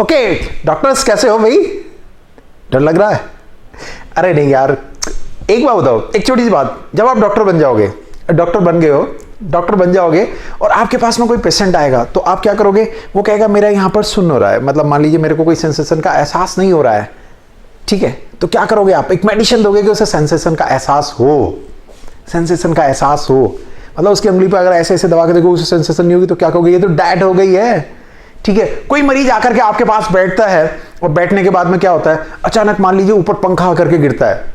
Okay doctors कैसे हो भाई? डर लग रहा है? अरे नहीं यार, एक बात बताओ, एक छोटी सी बात, जब आप डॉक्टर बन जाओगे, डॉक्टर बन गए हो, डॉक्टर बन जाओगे और आपके पास में कोई पेशेंट आएगा तो आप क्या करोगे? वो कहेगा मेरा यहाँ पर सुन्न हो रहा है, मतलब मान लीजिए मेरे को कोई सेंसेशन का एहसास नहीं हो रहा है, ठीक है, तो क्या करोगे आप? एक मेडिसिन दोगे कि उसे सेंसेशन का एहसास हो, सेंसेशन का एहसास हो, मतलब उसकी उंगली पर अगर ऐसे ऐसे दबा के देखो उसे सेंसेशन नहीं होगी तो क्या कहोगे? ये तो डैड हो गई है, ठीक है। कोई मरीज आकर के आपके पास बैठता है और बैठने के बाद में क्या होता है? अचानक मान लीजिए ऊपर पंखा आकर के गिरता है,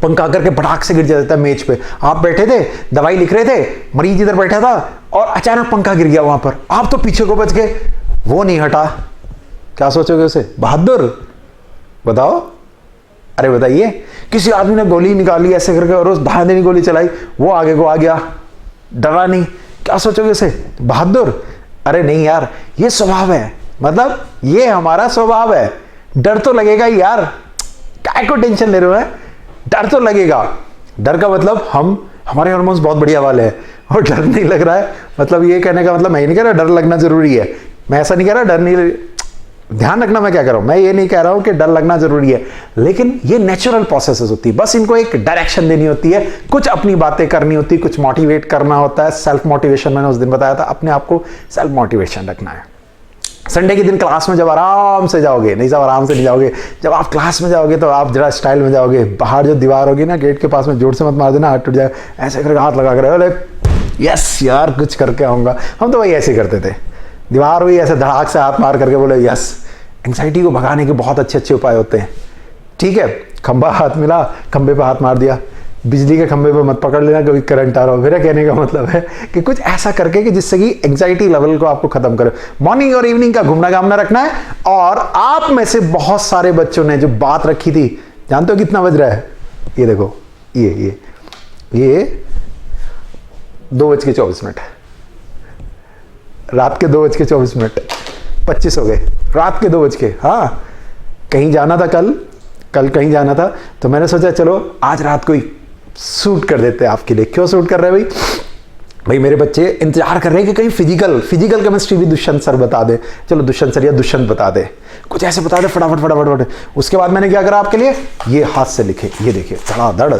पंखा करके भड़ाक से गिर जाता है मेज पे, आप बैठे थे दवाई लिख रहे थे, मरीज इधर बैठा था और अचानक पंखा गिर गया वहां पर, आप तो पीछे को बच गए, वो नहीं हटा, क्या सोचोगे उसे? बहादुर? बताओ, अरे बताइए, किसी आदमी ने गोली निकाली ऐसे करके और उस धांधे की गोली चलाई, वो आगे को आ गया, डरा नहीं, क्या सोचोगे उसे? बहादुर? अरे नहीं यार, ये स्वभाव है, मतलब ये हमारा स्वभाव है, डर तो लगेगा ही यार, क्या को टेंशन ले रहे हो? है डर तो लगेगा, डर का मतलब हमारे हार्मोन्स बहुत बढ़िया वाले हैं और डर नहीं लग रहा है, मतलब ये कहने का मतलब मैं नहीं कह रहा डर लगना जरूरी है, मैं ऐसा नहीं कह रहा डर नहीं, ध्यान रखना मैं क्या कर रहा हूं, मैं ये नहीं कह रहा हूं कि डर लगना जरूरी है, लेकिन ये नेचुरल प्रोसेसेस होती है, बस इनको एक डायरेक्शन देनी होती है, कुछ अपनी बातें करनी होती है, कुछ मोटिवेट करना होता है, सेल्फ मोटिवेशन मैंने उस दिन बताया था, अपने आप को सेल्फ मोटिवेशन रखना है। संडे के दिन क्लास में जब आराम से जाओगे, नहीं सब आराम से नहीं जाओगे, जब आप क्लास में जाओगे तो आप जरा स्टाइल में जाओगे, बाहर जो दीवार होगी ना गेट के पास में, जोर से मत मार देना, हाथ टूट जाए, ऐसे करके हाथ लगा कर, अरे यस यार कुछ करके आऊंगा, हम तो वही ऐसे करते थे, दीवार हुई ऐसे धड़ाक से हाथ मार करके बोले यस। एंग्जाइटी को भगाने के बहुत अच्छे अच्छे उपाय होते हैं, ठीक है, खंबा हाथ मिला, खंबे पे हाथ मार दिया, बिजली के खंबे पे मत पकड़ लेना कभी करंट आ रहा हो, मेरा कहने का मतलब है कि कुछ ऐसा करके कि जिससे कि एंग्जाइटी लेवल को आपको खत्म करे। मॉर्निंग और इवनिंग का घूमना घामना रखना है। और आप में से बहुत सारे बच्चों ने जो बात रखी थी, जानते हो कितना बज रहा है? ये देखो, ये 2:24, रात के 2:24, 25 हो गए, रात के 2 बज के, हाँ कहीं जाना था, कल कहीं जाना था, तो मैंने सोचा चलो आज रात को ही शूट कर देते हैं आपके लिए। क्यों शूट कर रहे हैं भाई मेरे बच्चे इंतजार कर रहे हैं कि कहीं फिजिकल केमिस्ट्री भी दुष्यंत सर बता दे, चलो दुष्यंत सर या दुष्यंत बता दे, कुछ ऐसे बता दे फटाफट। उसके बाद मैंने क्या करा आपके लिए, ये हाथ से लिखे, ये देखिए धड़ाधड़,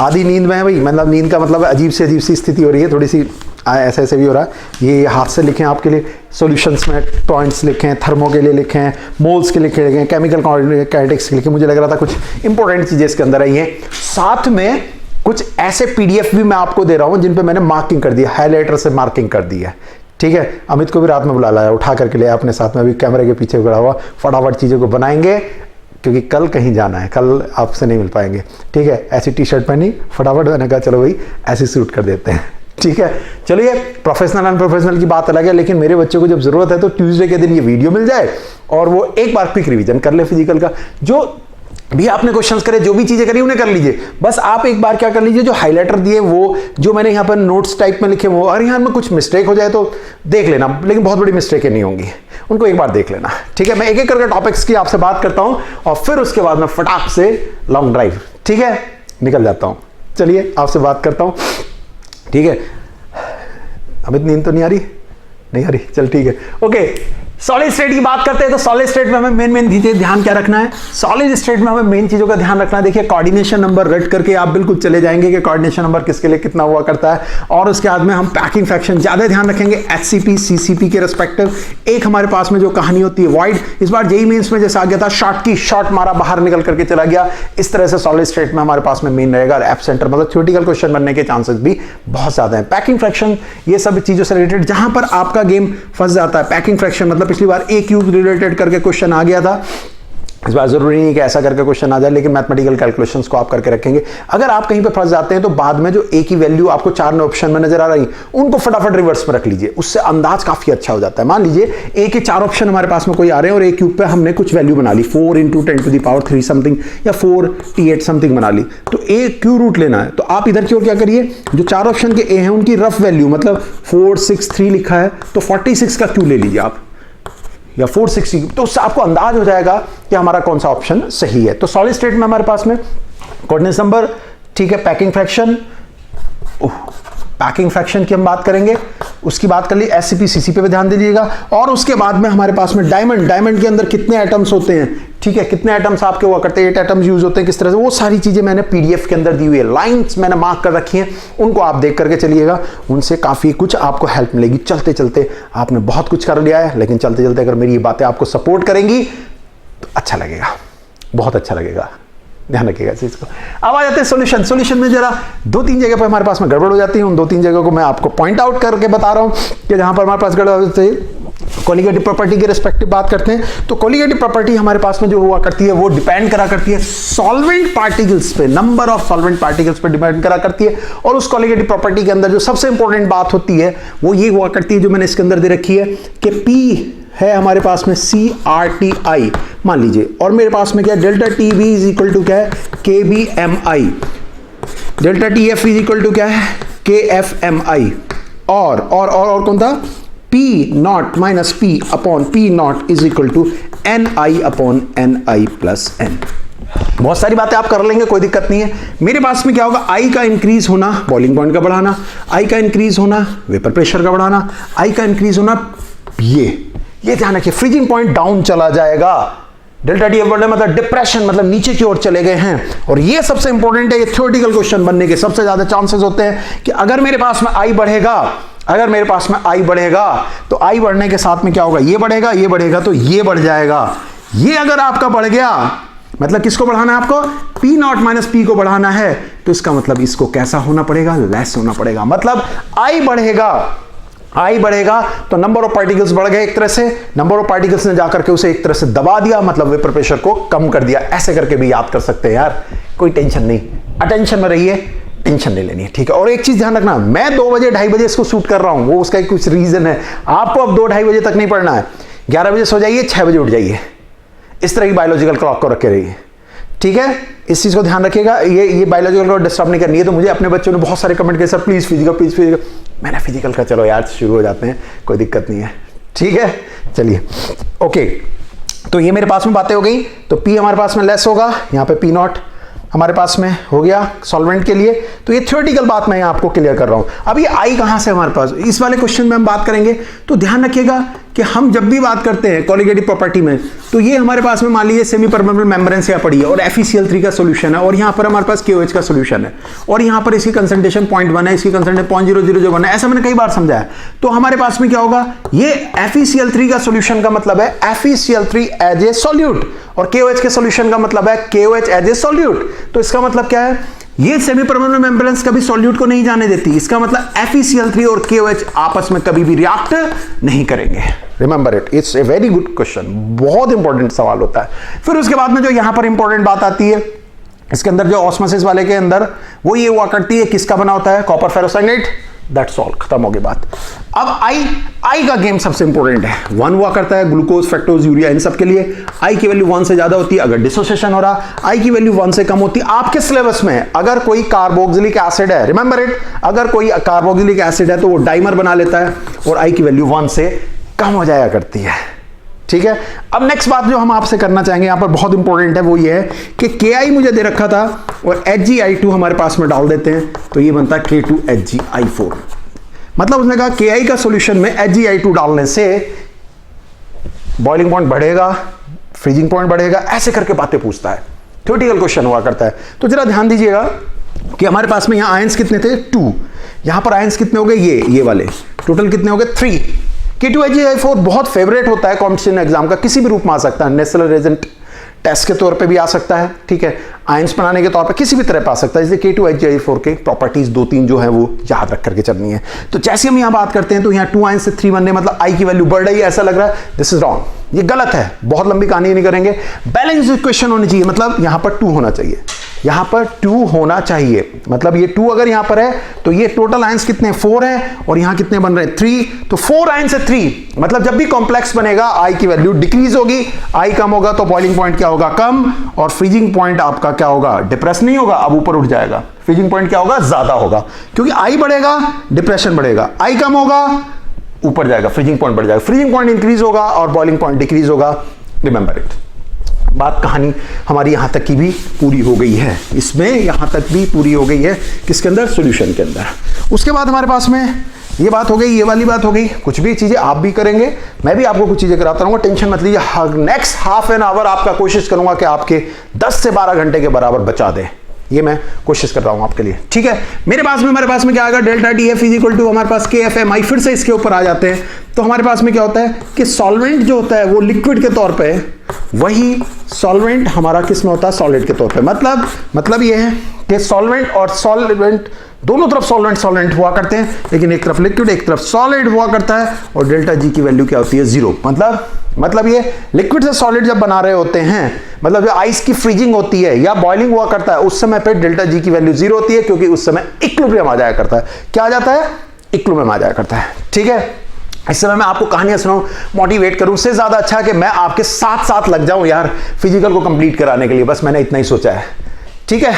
आधी नींद में है भाई, मतलब नींद का मतलब अजीब सी स्थिति हो रही है, थोड़ी सी ऐसे भी हो रहा है, ये हाथ से लिखे आपके लिए, सॉल्यूशंस में पॉइंट्स लिखे हैं, थर्मो के लिए लिखे हैं, मोल्स के लिखे हैं, केमिकल काइनेटिक्स के लिखे, मुझे लग रहा था कुछ इंपॉर्टेंट चीजें इसके अंदर आई हैं। साथ में कुछ ऐसे पीडीएफ भी मैं आपको दे रहा हूं जिन पे मैंने मार्किंग कर दी है, हाईलाइटर से मार्किंग कर दी है, ठीक है। अमित को भी रात में बुला लाया, उठा करके ले अपने साथ में, अभी कैमरे के पीछे खड़ा हुआ, फटाफट चीज़ों को बनाएंगे क्योंकि कल कहीं जाना है, कल आपसे नहीं मिल पाएंगे, ठीक है। ऐसी टी शर्ट पहनी, फटाफट मैंने कहा चलो भाई ऐसे शूट कर देते हैं, ठीक है। चलिए प्रोफेशनल अनप्रोफेशनल की बात अलग है, लेकिन मेरे बच्चों को जब जरूरत है तो ट्यूसडे के दिन ये वीडियो मिल जाए और वो एक बार क्विक रिवीजन कर ले फिजिकल का, जो भी आपने क्वेश्चंस करे, जो भी चीजें करी उन्हें कर लीजिए, बस आप एक बार क्या कर लीजिए, जो हाइलाइटर दिए वो जो मैंने यहाँ पर नोट्स टाइप में लिखे वो, और यहाँ में कुछ मिस्टेक हो जाए तो देख लेना, लेकिन बहुत बड़ी मिस्टेकें नहीं होंगी, उनको एक बार देख लेना, ठीक है। मैं एक एक करके टॉपिक्स की आपसे बात करता हूं और फिर उसके बाद मैं फटाक से लॉन्ग ड्राइव, ठीक है, निकल जाता हूं। चलिए आपसे बात करता हूं, ठीक है। अमित नींद तो नहीं आ रही, चल ठीक है, ओके। सॉलिड स्टेट की बात करते हैं तो सॉलिड स्टेट में हमें मेन चीजें ध्यान क्या रखना है, सॉलिड स्टेट में हमें मेन चीजों का ध्यान रखना है। देखिए कोऑर्डिनेशन नंबर रट करके आप बिल्कुल चले जाएंगे कि कोऑर्डिनेशन नंबर किसके लिए कितना हुआ करता है, और उसके बाद में हम पैकिंग फ्रैक्शन ज्यादा ध्यान रखेंगे, एचसीपी सीसीपी के रिस्पेक्टिव। एक हमारे पास में जो कहानी होती है वॉइड, इस बार जेईई मेंस में जैसा आ गया था, शॉर्ट मारा बाहर निकल करके चला गया, इस तरह से सॉलिड स्टेट में हमारे पास में मेन रहेगा। एफ सेंटर मतलब थ्योरेटिकल क्वेश्चन बनने के चांसेस भी बहुत ज्यादा है। पैकिंग फ्रैक्शन ये सब चीजों से रिलेटेड जहां पर आपका गेम फंस जाता है, पैकिंग फ्रैक्शन मतलब पिछली बार ए क्यूब रिलेटेड करके क्वेश्चन आ गया था, इस बार जरूरी नहीं कि ऐसा करके क्वेश्चन आ जाए, लेकिन मैथमेटिकल कैलकुलेशंस को आप करके रखेंगे। अगर आप कहीं पे फंस जाते हैं तो बाद में जो ए की वैल्यू आपको 4 ऑप्शन में नजर आ रही उनको फटाफट रिवर्स में रख लीजिए, उससे अंदाज काफी अच्छा हो जाता है। मान लीजिए ए के 4 ऑप्शन हमारे पास में कोई आ रहे हैं और ए क्यूब पे हमने कुछ वैल्यू बना ली 4 × 10⁻³ समथिंग या 4T8 समथिंग बना ली, तो ए क्यू रूट लेना है, तो आप इधर की ओर क्या करिए, जो 4 ऑप्शन के ए हैं उनकी रफ वैल्यू मतलब 463 लिखा है तो 46 का क्यू ले लीजिए आप, या 460, तो उससे आपको अंदाज हो जाएगा कि हमारा कौन सा ऑप्शन सही है। तो सॉलिड स्टेट में हमारे पास में कोऑर्डिनेशन नंबर, ठीक है, पैकिंग फ्रैक्शन की हम बात करेंगे। उसकी बात कर ली। SCP पे भी ध्यान दीजिएगा। और उसके बाद में हमारे पास में डायमंड के अंदर कितने एटम्स होते हैं, ठीक है, कितने एटम्स आपके हुआ करते हैं, 8 एटम्स यूज होते हैं, किस तरह से, वो सारी चीजें मैंने PDF के अंदर दी हुई है, लाइंस मैंने मार्क कर रखी हैं, उनको आप देख करके चलिएगा, उनसे काफी कुछ आपको हेल्प मिलेगी। चलते चलते आपने बहुत कुछ कर लिया है, लेकिन चलते चलते अगर मेरी ये बातें आपको सपोर्ट करेंगी तो अच्छा लगेगा, बहुत अच्छा लगेगा, ध्यान रखिएगा इस चीज को। अब आ जाते हैं सॉल्यूशन में जरा 2-3 जगह पर हमारे पास में गड़बड़ हो जाती है, उन 2-3 जगह को मैं आपको पॉइंट आउट करके बता रहा हूं कि जहां पर हमारे पास गड़बड़ होती है। कोलिगेटिव प्रॉपर्टी के रिस्पेक्टिव बात करते हैं तो कोलिगेटिव प्रॉपर्टी हमारे पास में जो हुआ करती है वो डिपेंड करा करती है सॉल्वेंट पार्टिकल्स पे, नंबर ऑफ सॉल्वेंट पार्टिकल्स पे डिपेंड करा करती है। और उस कोलिगेटिव प्रॉपर्टी के अंदर जो सबसे इंपॉर्टेंट बात होती है वो ये हुआ करती है, जो मैंने इसके अंदर दे रखी है कि P है हमारे पास में CRTI मान लीजिए, और मेरे पास में क्या है, delta TB is equal to क्या है, KBMI, delta TF is equal to क्या है, KFMI, और कौन था, P naught minus P upon P naught is equal to NI upon NI plus N। बहुत सारी बातें आप कर लेंगे, कोई दिक्कत नहीं है। मेरे पास में क्या होगा, I का इंक्रीज होना, बॉइलिंग पॉइंट का बढ़ाना, I का इंक्रीज होना, वेपर प्रेशर का बढ़ाना, I का इंक्रीज होना, ये ध्यान रखिए, फ्रीजिंग पॉइंट डाउन चला जाएगा, डेल्टा टी बढ़ने मतलब डिप्रेशन, मतलब नीचे की ओर चले गए हैं। और ये सबसे इंपॉर्टेंट है, ये थ्योरेटिकल क्वेश्चन बनने के सबसे ज्यादा चांसेस होते हैं कि अगर मेरे पास में I बढ़ेगा, अगर मेरे पास में I बढ़ेगा तो I बढ़ने के साथ में क्या होगा, ये बढ़ेगा तो ये बढ़ जाएगा। ये अगर आपका बढ़ गया, मतलब किसको बढ़ाना है आपको, P नॉट माइनस P को बढ़ाना है, तो इसका मतलब इसको कैसा होना पड़ेगा, लेस होना पड़ेगा। मतलब I बढ़ेगा तो नंबर ऑफ पार्टिकल्स बढ़ गए, एक तरह से नंबर ऑफ पार्टिकल्स ने जाकर के उसे एक तरह से दबा दिया, मतलब वेपर प्रेशर को कम कर दिया। ऐसे करके भी याद कर सकते हैं यार, कोई टेंशन नहीं, अटेंशन में रहिए, टेंशन नहीं लेनी है, ठीक है। और एक चीज ध्यान रखना, मैं 2 बजे 2:30 बजे इसको शूट कर रहा हूं, वो उसका कुछ रीजन है। आपको अब 2-2:30 बजे तक नहीं पढ़ना है, 11 बजे सो जाइए, 6 बजे उठ जाइए, इस तरह की बायोलॉजिकल क्लॉक को रखे रहिए, ठीक है। इस चीज को ध्यान रखिएगा, ये बायोलॉजिकल क्लॉक डिस्टर्ब नहीं करनी है। तो मुझे अपने बच्चों ने बहुत सारे कमेंट किए, सर प्लीज फिजिकल, मैंने फिजिकल का, चलो यार शुरू हो जाते हैं, कोई दिक्कत नहीं है, ठीक है। चलिए ओके, तो ये मेरे पास में बातें हो गई। तो P हमारे पास में लेस होगा, यहाँ पे P नॉट हमारे पास में हो गया सॉल्वेंट के लिए। तो ये थ्योरेटिकल बात मैं आपको क्लियर कर रहा हूं। अब ये I कहां से हमारे पास, इस वाले क्वेश्चन में हम बात करेंगे। तो ध्यान रखिएगा कि हम जब भी बात करते हैं कोलिगेटिव प्रॉपर्टी में, तो ये हमारे पास में मान लीजिए सेमी परमेबल मेम्ब्रेन से पड़ी है और FeCl3 का सॉल्यूशन है, और यहाँ पर हमारे पास KOH का सॉल्यूशन है, और यहाँ पर इसकी कंसंट्रेशन 0.1 है, इसकी कंसंट्रेशन 0.0001 है, ऐसा मैंने कई बार समझाया। तो हमारे पास में क्या होगा, ये FeCl3 का सॉल्यूशन का मतलब है FeCl3 एज ए सॉल्यूट, और KOH के सॉल्यूशन का मतलब है KOH एज ए सॉल्यूट। तो इसका मतलब क्या है, ये सेमी परमेबल मेम्ब्रेन्स कभी सॉल्यूट को नहीं जाने देती, इसका मतलब FeCl3 और KOH आपस में कभी भी रिएक्ट नहीं करेंगे। Remember it, it's a very good question, बहुत इंपॉर्टेंट सवाल होता है। फिर उसके बाद में जो यहां पर इंपॉर्टेंट बात आती है, इसके अंदर जो ऑस्मोसिस वाले के अंदर वो ये हुआ करती है, किसका बना होता है, कॉपर फेरोसाइनेट, दैट्स ऑल, खत्म हो गई बात। अब I का गेम सबसे इंपॉर्टेंट है, 1 हुआ करता है, ग्लूकोज, फ्रक्टोज, यूरिया, इन सब के लिए I की वैल्यू 1 से ज्यादा होती है। अगर डिसोसिएशन हो रहा, I की वैल्यू 1 से कम होती है। आपके सिलेबस में अगर कोई कार्बोक्सिलिक एसिड है, रिमेंबर इट, अगर कोई कार्बोक्सिलिक एसिड है तो वो डाइमर बना लेता है और I की वैल्यू 1 से कम हो जाया करती है, ठीक है। अब नेक्स्ट बात जो हम आपसे करना चाहेंगे यहां पर बहुत इंपॉर्टेंट है, वो ये है कि Ki मुझे दे रखा था और HgI2 हमारे पास में डाल देते हैं, तो ये बनता है K2HgI4। मतलब उसने कहा Ki का सॉल्यूशन में HgI2 डालने से बॉइलिंग पॉइंट बढ़ेगा, फ्रीजिंग पॉइंट बढ़ेगा, ऐसे करके बातें पूछता है, थ्योरेटिकल क्वेश्चन हुआ करता है। तो जरा ध्यान दीजिएगा कि हमारे पास में यहां आयंस कितने थे, 2, यहां पर आयंस कितने हो गए, ये वाले टोटल कितने हो गए, 3। K2HgI4 बहुत फेवरेट होता है कॉम्पिटिशन एग्जाम का, किसी भी रूप में आ सकता है, नेशनल रेजेंट टेस्ट के तौर पे भी आ सकता है, ठीक है, आयंस बनाने के तौर पे किसी भी तरह पे आ सकता है। इसलिए K2HgI4 के प्रॉपर्टीज 2-3 जो है वो याद रख करके चलनी है। तो जैसे हम यहां बात करते हैं तो यहां 2 आयंस से 3 बनने, मतलब I की वैल्यू बढ़ रही है, ऐसा लग रहा है, दिस इज रॉन्ग, ये गलत है। बहुत लंबी कहानी नहीं करेंगे, बैलेंस इक्वेशन होनी चाहिए, मतलब यहां पर 2 होना चाहिए, यहां पर 2 होना चाहिए, मतलब ये 2 अगर यहां पर है तो ये टोटल आयंस कितने 4 है, और यहां कितने बन रहे हैं 3, तो 4 आयंस से 3, मतलब जब भी कॉम्प्लेक्स बनेगा I की वैल्यू डिक्रीज होगी, I कम होगा तो बॉइलिंग पॉइंट क्या होगा, कम, और फ्रीजिंग पॉइंट आपका क्या होगा, डिप्रेस नहीं होगा, अब ऊपर उठ जाएगा, फ्रीजिंग पॉइंट क्या होगा, ज्यादा होगा, क्योंकि I बढ़ेगा डिप्रेशन बढ़ेगा, I कम होगा ऊपर जाएगा, फ्रीजिंग पॉइंट बढ़ जाएगा, फ्रीजिंग पॉइंट इंक्रीज होगा और बॉइलिंग पॉइंट डिक्रीज होगा। रिमेंबर इट, बात कहानी हमारी यहां तक की भी पूरी हो गई है, इसमें यहां तक भी पूरी हो गई है, किसके अंदर, सॉल्यूशन के अंदर। उसके बाद हमारे पास में ये बात हो गई, ये वाली बात हो गई। कुछ भी चीजें आप भी करेंगे, मैं भी आपको कुछ चीजें कराता रहूंगा, टेंशन मत लीजिए। नेक्स्ट हाफ एन आवर आपका कोशिश करूंगा कि आपके 10 से 12 घंटे के बराबर बचा दे, ये मैं कोशिश कर रहा हूं आपके लिए, ठीक है। हमारे पास में क्या आएगा, delta T F is equal to हमारे पास के एफ एम आई। फिर से इसके ऊपर आ जाते हैं, तो हमारे पास में क्या होता है कि सॉल्वेंट जो होता है वो लिक्विड के तौर पे, वही सॉल्वेंट हमारा किस में होता है, सॉलिड के तौर पे। मतलब ये है कि सॉल्वेंट और सॉल्वेंट दोनों तरफ सॉल्वेंट हुआ करते हैं, लेकिन एक तरफ लिक्विड एक तरफ सॉलिड हुआ करता है, और डेल्टा जी की वैल्यू क्या होती है, 0। मतलब ये लिक्विड से सॉलिड जब बना रहे होते हैं, मतलब जो आइस की फ्रीजिंग होती है या बॉइलिंग हुआ करता है, उस समय पे डेल्टा जी की वैल्यू 0 होती है, क्योंकि उस समय इक्विलिब्रियम आ जाया करता है। क्या आ जाता है, इक्विलिब्रियम आ जाया करता है, ठीक है। इस समय मैं आपको कहानियां सुनाऊं, मोटिवेट करूं, उससे ज्यादा अच्छा है कि मैं आपके साथ साथ लग जाऊं यार फिजिकल को कंप्लीट कराने के लिए। बस मैंने इतना ही सोचा है, ठीक है।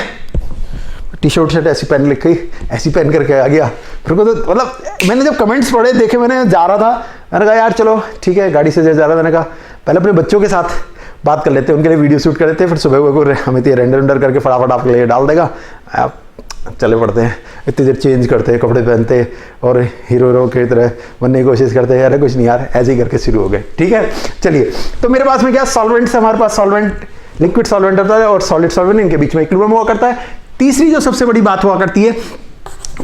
टी शर्ट ऐसी पहन लिखी, ऐसी पहन करके आ गया। फिर को तो मतलब मैंने जब कमेंट्स पढ़े देखे, मैंने जा रहा था, मैंने कहा यार चलो ठीक है, गाड़ी से जा रहा था, मैंने कहा पहले अपने बच्चों के साथ बात कर लेते हैं, उनके लिए वीडियो शूट कर लेते हैं, फिर सुबह को हमें तो रेंडर करके फटाफट आपके लिए डाल देगा, आप चले पड़ते हैं। इतनी देर चेंज करते हैं, कपड़े पहनते हैं और हीरो की तरह बनने की कोशिश करते हैं। अरे कुछ नहीं यार, ऐसे ही करके शुरू हो गए, ठीक है। चलिए, तो मेरे पास में क्या सॉल्वेंट से, हमारे पास सॉल्वेंट लिक्विड सॉल्वेंट होता है और सॉलिड सॉल्वेंट, इनके बीच में इक्विलिब्रियम हुआ करता है। तीसरी जो सबसे बड़ी बात हुआ करती है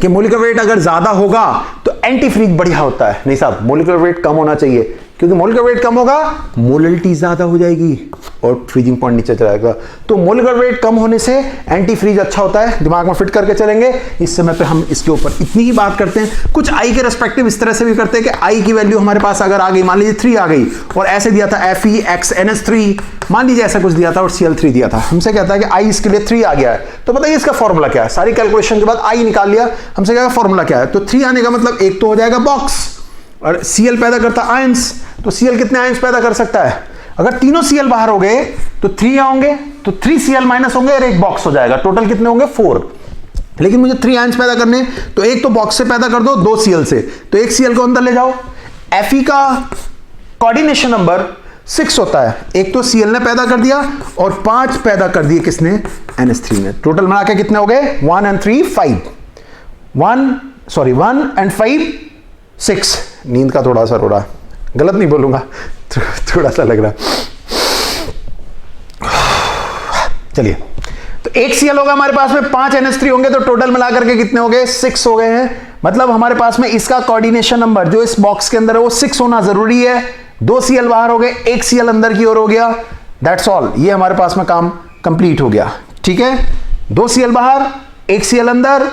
कि मोलिकुलर वेट अगर ज्यादा होगा तो एंटी फ्रीज बढ़िया होता है। नहीं साहब, मोलिकुलर वेट कम होना चाहिए, क्योंकि मोलिकुलर वेट कम होगा मोलैलिटी ज्यादा हो जाएगी और फ्रीजिंग पॉइंट नीचे चला जाएगा। तो मोलिकुलर वेट कम होने से एंटी फ्रीज अच्छा होता है, दिमाग में फिट करके चलेंगे। इस समय पे हम इसके ऊपर इतनी ही बात करते हैं। कुछ आई के रेस्पेक्टिव इस तरह से भी करते हैं कि आई की वैल्यू हमारे पास अगर आ गई, मान लीजिए 3 आ गई, और ऐसे दिया था FeXNH3, मान लीजिए ऐसा कुछ दिया था और Cl3 दिया था, हमसे कहता है कि आई इसके लिए 3 आ गया है, तो बताइए इसका फॉर्मूला क्या है। सारी कैलकुलेशन के बाद आई निकाल लिया, हमसे क्या फॉर्मूला क्या है, तो 3 आने का मतलब एक तो हो जाएगा बॉक्स, और Cl पैदा करता आयंस, तो Cl कितने आयंस पैदा कर सकता है। अगर तीनों Cl बाहर हो गए तो 3 होंगे, तो 3 Cl माइनस होंगे और एक बॉक्स हो जाएगा, टोटल कितने होंगे 4। लेकिन मुझे 3 आयंस पैदा करने, तो एक तो बॉक्स से पैदा कर दो, 2 Cl से, तो एक Cl को अंदर ले जाओ। Fe का कोऑर्डिनेशन नंबर 6 होता है, एक तो Cl ने पैदा कर दिया और 5 पैदा कर दिए किसने, NH3 ने। टोटल मिला के कितने हो गए, 1 and 3 5, 1 and 5 6। नींद का थोड़ा सा रोड़ा, गलत नहीं बोलूंगा, थोड़ा सा लग रहा। चलिए, तो एक Cl होगा हमारे पास में, 5 NH3 होंगे, तो टोटल मिलाकर के कितने हो गए, 6 हो गए हैं। मतलब हमारे पास में इसका कोऑर्डिनेशन नंबर जो इस बॉक्स के अंदर है वो 6 होना जरूरी है। 2 Cl बाहर हो गए, 1 Cl अंदर की ओर हो गया, दैट्स ऑल। ये हमारे पास में काम कंप्लीट हो गया, ठीक है। 2 Cl बाहर, 1 Cl अंदर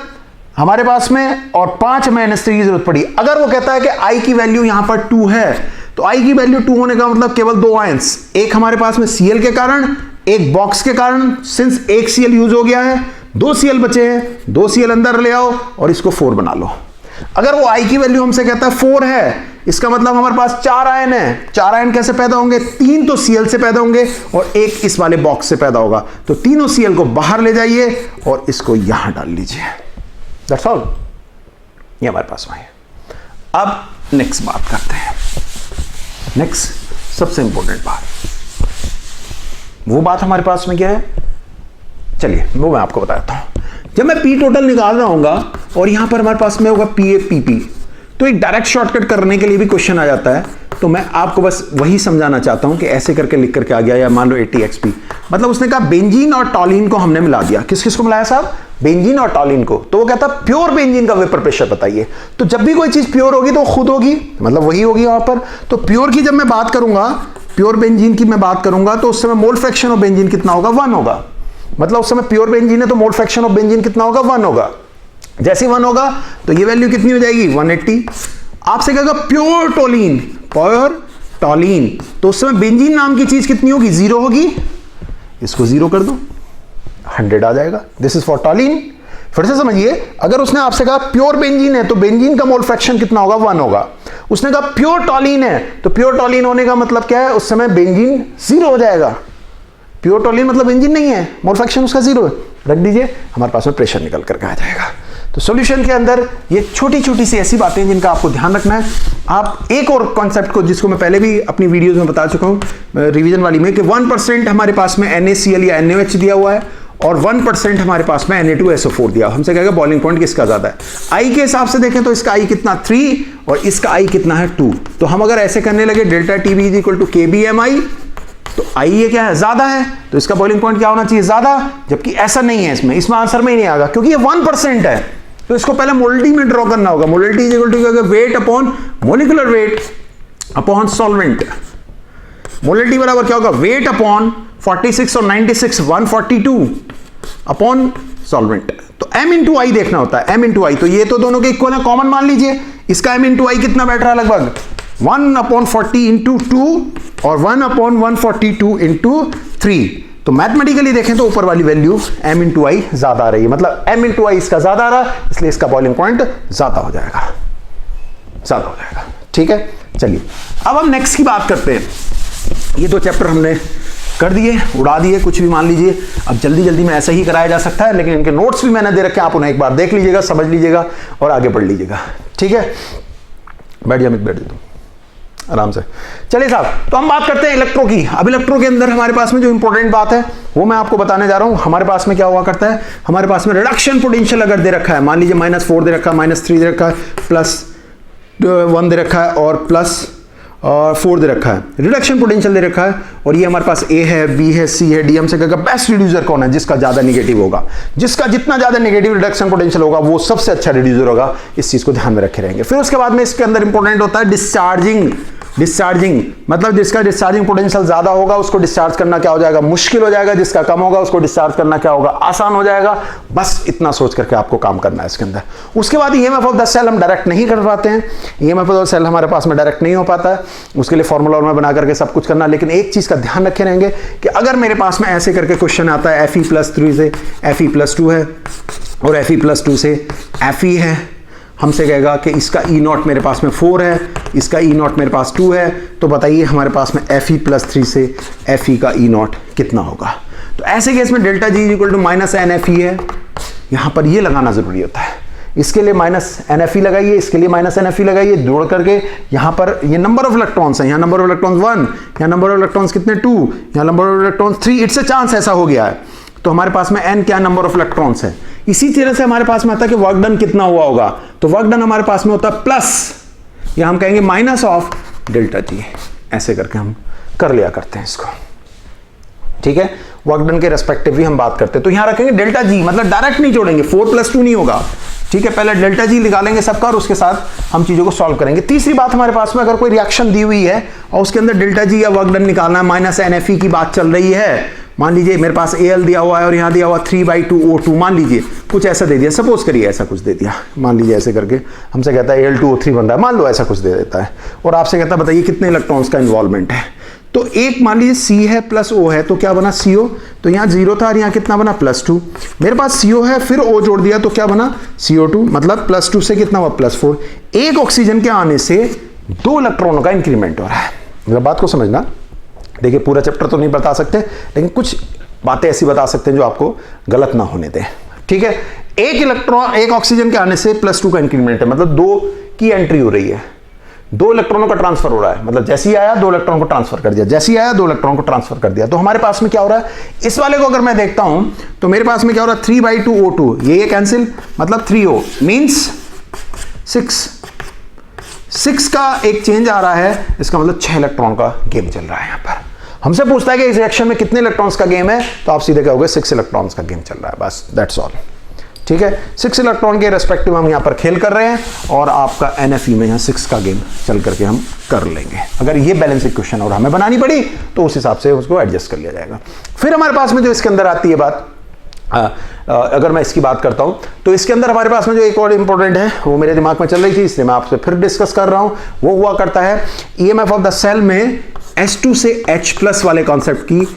हमारे पास में, और 5 में NH3 की जरूरत पड़ी। अगर वो कहता है कि I की वैल्यू यहां पर 2 है, तो I की वैल्यू 2 होने का मतलब केवल 2 आयंस, एक हमारे पास में Cl के कारण, एक बॉक्स के कारण। सिंस एक Cl यूज हो गया है, 2 Cl बचे हैं, 2 Cl अंदर ले आओ और इसको 4 बना लो। अगर वो I की वैल्यू हमसे कहता है 4 है, इसका मतलब हमारे पास 4 आयन है। 4 आयन कैसे पैदा होंगे, 3 तो Cl से पैदा होंगे और एक इस वाले बॉक्स से पैदा होगा। तो तीनों Cl को बाहर ले जाइए और इसको यहां डाल लीजिए, दैट्स ऑल। ये हमारे पास में है। अब नेक्स्ट बात करते हैं, नेक्स्ट सबसे इंपॉर्टेंट बात, वो बात हमारे पास में क्या है, चलिए वो मैं आपको बताता हूं। जब मैं पी टोटल निकाल रहा हूंगा और यहां पर हमारे पास में होगा PA PP, तो एक डायरेक्ट शॉर्टकट करने के लिए भी क्वेश्चन आ जाता है। तो मैं आपको बस वही समझाना चाहता हूं कि ऐसे करके लिख करके आ गया, या मान लो 80xp, मतलब उसने कहा बेंजीन और टॉलिन को हमने मिला दिया। किस किस को मिलाया साहब, बेंजीन और टॉलिन को। तो वो कहता प्योर बेंजीन का वेपर प्रेशर बताइए। तो जब भी कोई चीज प्योर होगी तो वो खुद होगी, मतलब वही होगी वहां पर। तो प्योर की जब मैं बात करूंगा, प्योर बेंजीन की मैं बात करूंगा, तो उस समय मोल फ्रैक्शन ऑफ बेंजीन कितना होगा, 1 होगा। मतलब उस समय प्योर बेंजीन है तो मोल फ्रैक्शन ऑफ बेंजीन कितना होगा, 1 होगा। जैसे 1 होगा तो ये वैल्यू कितनी हो जाएगी, 180। आपसे कहेगा प्योर टॉलिन, प्योर टॉलिन, तो उस समय बेंजीन नाम की चीज कितनी होगी, 0 होगी। इसको 0 कर दो, 100 आ जाएगा। This is for टॉलिन। फिर से समझिए, अगर उसने आपसे कहा प्योर बेंजीन है तो बेंजीन का मोल फ्रैक्शन कितना होगा, 1 होगा। उसने कहा प्योर टॉलिन है तो प्योर टॉलिन होने का मतलब क्या है, उस समय बेंजीन 0 हो जाएगा। प्योर टॉलिन मतलब बेंजीन नहीं है, मोल फ्रैक्शन उसका 0 है, रख दीजिए, हमारे पास में प्रेशर निकल करके आ जाएगा। तो सॉल्यूशन के अंदर ये छोटी छोटी सी ऐसी बातें जिनका आपको ध्यान रखना है। आप एक और कॉन्सेप्ट को, जिसको मैं पहले भी अपनी वीडियोस में बता चुका हूं रिवीजन वाली में, कि 1% हमारे पास में NaCl या NaOH दिया हुआ है और 1% हमारे पास में Na2SO4 दिया। हमसे कहेगा बॉइलिंग पॉइंट किसका ज्यादा है। आई के हिसाब से देखें तो इसका आई कितना 3 और इसका आई कितना है 2। तो हम अगर ऐसे करने लगे delta TB is equal to KBMI, तो आई ये क्या है, ज्यादा है, तो इसका बॉइलिंग पॉइंट क्या होना चाहिए, ज्यादा। जबकि ऐसा नहीं है, इसमें आंसर में ही नहीं आएगा क्योंकि ये 1% है। तो इसको पहले मोलरिटी में ड्रॉ करना होगा। Molarity is equal to weight upon molecular weight upon solvent. Molarity बराबर क्या होगा, वेट अपॉन 46 और 96 142 अपॉन सॉल्वेंट। तो m इंटू आई देखना होता है, m इंटू आई। तो ये तो दोनों के इक्वल है, कॉमन मान लीजिए। इसका m इंटू आई कितना बैठ रहा है, लगभग 1/40 इंटू 2 और 1/142 इंटू 3। तो मैथमेटिकली देखें तो ऊपर वाली वैल्यू m इंटू आई ज्यादा आ रही है, मतलब m इंटू आई इसका ज्यादा आ रहा है, इसलिए इसका बॉइलिंग पॉइंट ज्यादा हो जाएगा, ज्यादा हो जाएगा। ठीक है, चलिए अब हम नेक्स्ट की बात करते हैं। ये दो चैप्टर हमने कर दिए, उड़ा दिए, कुछ भी मान लीजिए। अब जल्दी जल्दी में ऐसा ही कराया जा सकता है, लेकिन इनके नोट्स भी मैंने दे रखे हैं, आप उन्हें एक बार देख लीजिएगा, समझ लीजिएगा और आगे बढ़ लीजिएगा। ठीक है, बैठ जा, बैठ जा तुम आराम से। चलिए साहब, तो हम बात करते हैं इलेक्ट्रो की। अब इलेक्ट्रो के अंदर हमारे पास में जो इंपॉर्टेंट बात है वो मैं आपको बताने जा रहा हूं। हमारे पास में क्या हुआ करता है, हमारे पास में रिडक्शन पोटेंशियल अगर दे रखा है, मान लीजिए -4 दे रखा है, -3 दे रखा है, +1 दे रखा है और +4 दे रखा है, रिडक्शन पोटेंशियल दे रखा है, और ये हमारे पास A है, B है, C है, D हमसे कहेगा बेस्ट रिड्यूसर कौन है, जिसका ज्यादा नेगेटिव होगा, जिसका जितना ज्यादा नेगेटिव रिडक्शन पोटेंशियल होगा वो सबसे अच्छा रिड्यूसर होगा। इस चीज को ध्यान में रखे रहेंगे। फिर उसके बाद में इसके अंदर इंपॉर्टेंट होता है डिस्चार्जिंग, मतलब जिसका डिस्चार्जिंग पोटेंशियल ज्यादा होगा उसको डिस्चार्ज करना क्या हो जाएगा, मुश्किल हो जाएगा, जिसका कम होगा उसको डिस्चार्ज करना क्या होगा, आसान हो जाएगा। बस इतना सोच करके आपको काम करना है इसके अंदर। उसके बाद ईएमएफ ऑफ द सेल हम डायरेक्ट नहीं कर पाते हैं, ईएमएफ ऑफ द सेल हमारे पास में डायरेक्ट नहीं हो पाता है, उसके लिए फॉर्मूला में बना करके सब कुछ करना। लेकिन एक चीज का ध्यान रखे रहेंगे कि अगर मेरे पास में ऐसे करके क्वेश्चन आता है Fe+3 से Fe+2 है और Fe+2 से Fe है, हमसे कहेगा कि इसका E0 मेरे पास में 4 है, इसका E0 मेरे पास 2 है, तो बताइए हमारे पास में Fe+3 से Fe का E0 कितना होगा। तो ऐसे केस में delta G equal to -NFe है, यहां पर ये लगाना जरूरी होता है। इसके लिए -NFe लगाइए, इसके लिए -NFe लगाइए, जोड़ करके यहां पर ये नंबर ऑफ इलेक्ट्रॉन्स है, यहां नंबर ऑफ इलेक्ट्रॉन्स 1, यहां नंबर ऑफ इलेक्ट्रॉन्स कितने 2, यहां number of electrons 3, it's a chance ऐसा हो गया है। तो हमारे पास में n क्या नंबर ऑफ इलेक्ट्रॉन्स है। इसी तरह से हमारे पास में आता है कि वर्क डन कितना हुआ होगा, तो वर्क डन हमारे पास में होता है प्लस, या हम कहेंगे माइनस ऑफ डेल्टा G। ऐसे करके हम कर लिया करते हैं इसको। ठीक है, वर्क डन के रेस्पेक्टिव भी हम बात करते हैं। तो यहां रखेंगे डेल्टा G, मतलब डायरेक्ट नहीं जोड़ेंगे, 4+2 नहीं होगा। ठीक है, पहले डेल्टा G निकालेंगे सबका और उसके साथ हम चीजों को सॉल्व करेंगे। तीसरी बात, हमारे पास में अगर कोई रिएक्शन दी हुई है और उसके अंदर डेल्टा G या वर्क डन निकालना है, -NFe की बात चल रही है, मान लीजिए मेरे पास Al दिया हुआ है और यहां दिया हुआ 3/2O2, मान लीजिए कुछ ऐसा दे दिया, सपोज करिए ऐसा कुछ दे दिया, मान लीजिए ऐसे करके हमसे कहता है Al2O3 बन रहा है, मान लो ऐसा कुछ दे देता है, और आपसे कहता है बताइए कितने इलेक्ट्रॉन्स का इन्वॉल्वमेंट है। तो एक मान लीजिए C है प्लस O है, तो क्या बना CO, तो यहाँ 0 था और यहाँ कितना बना +2। मेरे पास CO है फिर O जोड़ दिया तो क्या बना CO2, मतलब +2 से कितना हुआ +4। एक ऑक्सीजन के आने से 2 इलेक्ट्रॉनों का इंक्रीमेंट हो रहा है। मतलब बात को समझना, देखिए पूरा चैप्टर तो नहीं बता सकते, लेकिन कुछ बातें ऐसी बता सकते हैं जो आपको गलत ना होने दें। ठीक है, एक इलेक्ट्रॉन, एक ऑक्सीजन के आने से +2 का इंक्रीमेंट है, मतलब 2 की एंट्री हो रही है, 2 इलेक्ट्रॉनों का ट्रांसफर हो रहा है, मतलब जैसे ही आया 2 इलेक्ट्रॉन को ट्रांसफर कर दिया, जैसे ही आया 2 इलेक्ट्रॉन को ट्रांसफर कर दिया। तो हमारे पास में क्या हो रहा है, इस वाले को अगर मैं देखता हूं तो मेरे पास में क्या हो रहा है, 3/2O2, ये कैंसिल, मतलब 3O मींस 6 का एक चेंज आ रहा है, इसका मतलब 6 इलेक्ट्रॉन का गेम चल रहा है। यहां पर हमसे पूछता है कि इस रिएक्शन में कितने इलेक्ट्रॉन्स का गेम है, तो आप सीधे कहोगे 6 इलेक्ट्रॉन्स का गेम चल रहा है, बस दैट्स ऑल। ठीक है, 6 इलेक्ट्रॉन के रेस्पेक्टिव हम यहां पर खेल कर रहे हैं और आपका NFe में यहां 6 का गेम चल करके हम कर लेंगे। अगर ये बैलेंस इक्वेशन और हमें बनानी पड़ी तो उस हिसाब से उसको एडजस्ट कर लिया जाएगा। फिर हमारे पास में जो इसके अंदर आती है बात, अगर मैं इसकी बात करता हूं तो इसके अंदर हमारे पास में जो एक और इंपॉर्टेंट है वो मेरे दिमाग में चल रही थी, इसलिए मैं आपसे फिर डिस्कस कर रहा हूं। वो हुआ करता है ईएमएफ ऑफ द सेल में S2 से H+ वाले कॉन्सेप्ट की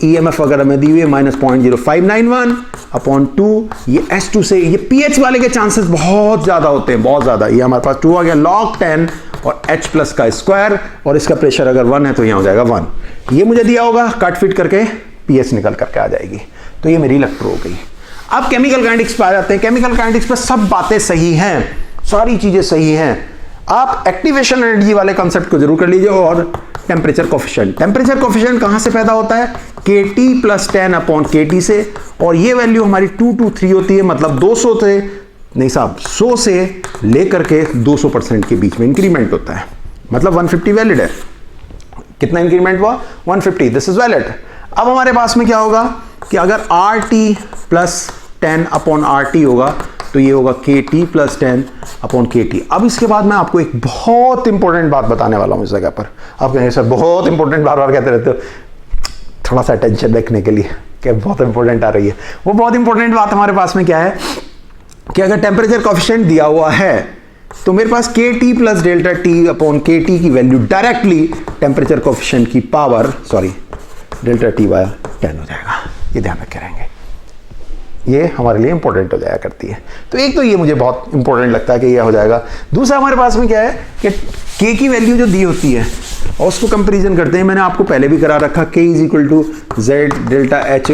ईएमएफ वगैरह में दी हुई है -0.0591/2। ये S2 से, ये pH वाले के चांसेस बहुत ज्यादा होते हैं, बहुत ज्यादा। ये हमारे पास 2 आ गया log 10 और H+ का स्क्वायर, और इसका प्रेशर अगर 1 है तो यहां हो जाएगा 1। ये मुझे दिया होगा, कट फिट करके pH निकल करके आ जाएगी। तो ये मेरी इलेक्ट्रो हो गई। अब केमिकल काइनेटिक्स पे आ जाते हैं। केमिकल काइनेटिक्स पे सब बातें सही हैं, सारी चीजें सही हैं। आप एक्टिवेशन एनर्जी वाले कॉन्सेप्ट को जरूर कर लीजिए, और टेम्परेचर कोफिशिएंट। टेम्परेचर कोफिशिएंट कहां से पैदा होता है, KT + 10/KT से, और ये वैल्यू हमारी 223 होती है, मतलब 200 से नहीं साहब 100 से लेकर के 200% के बीच में इंक्रीमेंट होता है, मतलब 150 वैलिड है। कितना इंक्रीमेंट हुआ? 150, दिस इज वैलिड। अब हमारे पास में क्या होगा कि अगर RT प्लस 10 अपॉन RT होगा तो ये होगा KT प्लस 10 अपॉन KT। अब इसके बाद मैं आपको एक बहुत इंपॉर्टेंट बात बताने वाला हूं इस जगह पर। आप कहेंगे सर बहुत इंपॉर्टेंट बार बार कहते रहते हो, थोड़ा सा अटेंशन रखने के लिए कि बहुत इंपॉर्टेंट आ रही है। वो बहुत इंपॉर्टेंट बात हमारे पास में क्या है कि अगर टेम्परेचर कोएफिशिएंट दिया हुआ है तो मेरे पास KT plus delta T upon KT की वैल्यू डायरेक्टली टेम्परेचर कोएफिशिएंट की पावर डेल्टा T बाय 10 हो जाएगा। ये ध्यान रखे रहेंगे, ये हमारे लिए इंपॉर्टेंट हो जाया करती है। तो एक तो ये मुझे बहुत इंपॉर्टेंट लगता है कि ये हो जाएगा। दूसरा हमारे पास में क्या है कि K की वैल्यू जो दी होती है और उसको कंपैरिजन करते हैं। मैंने आपको पहले भी करा रखा, K is equal to Z delta H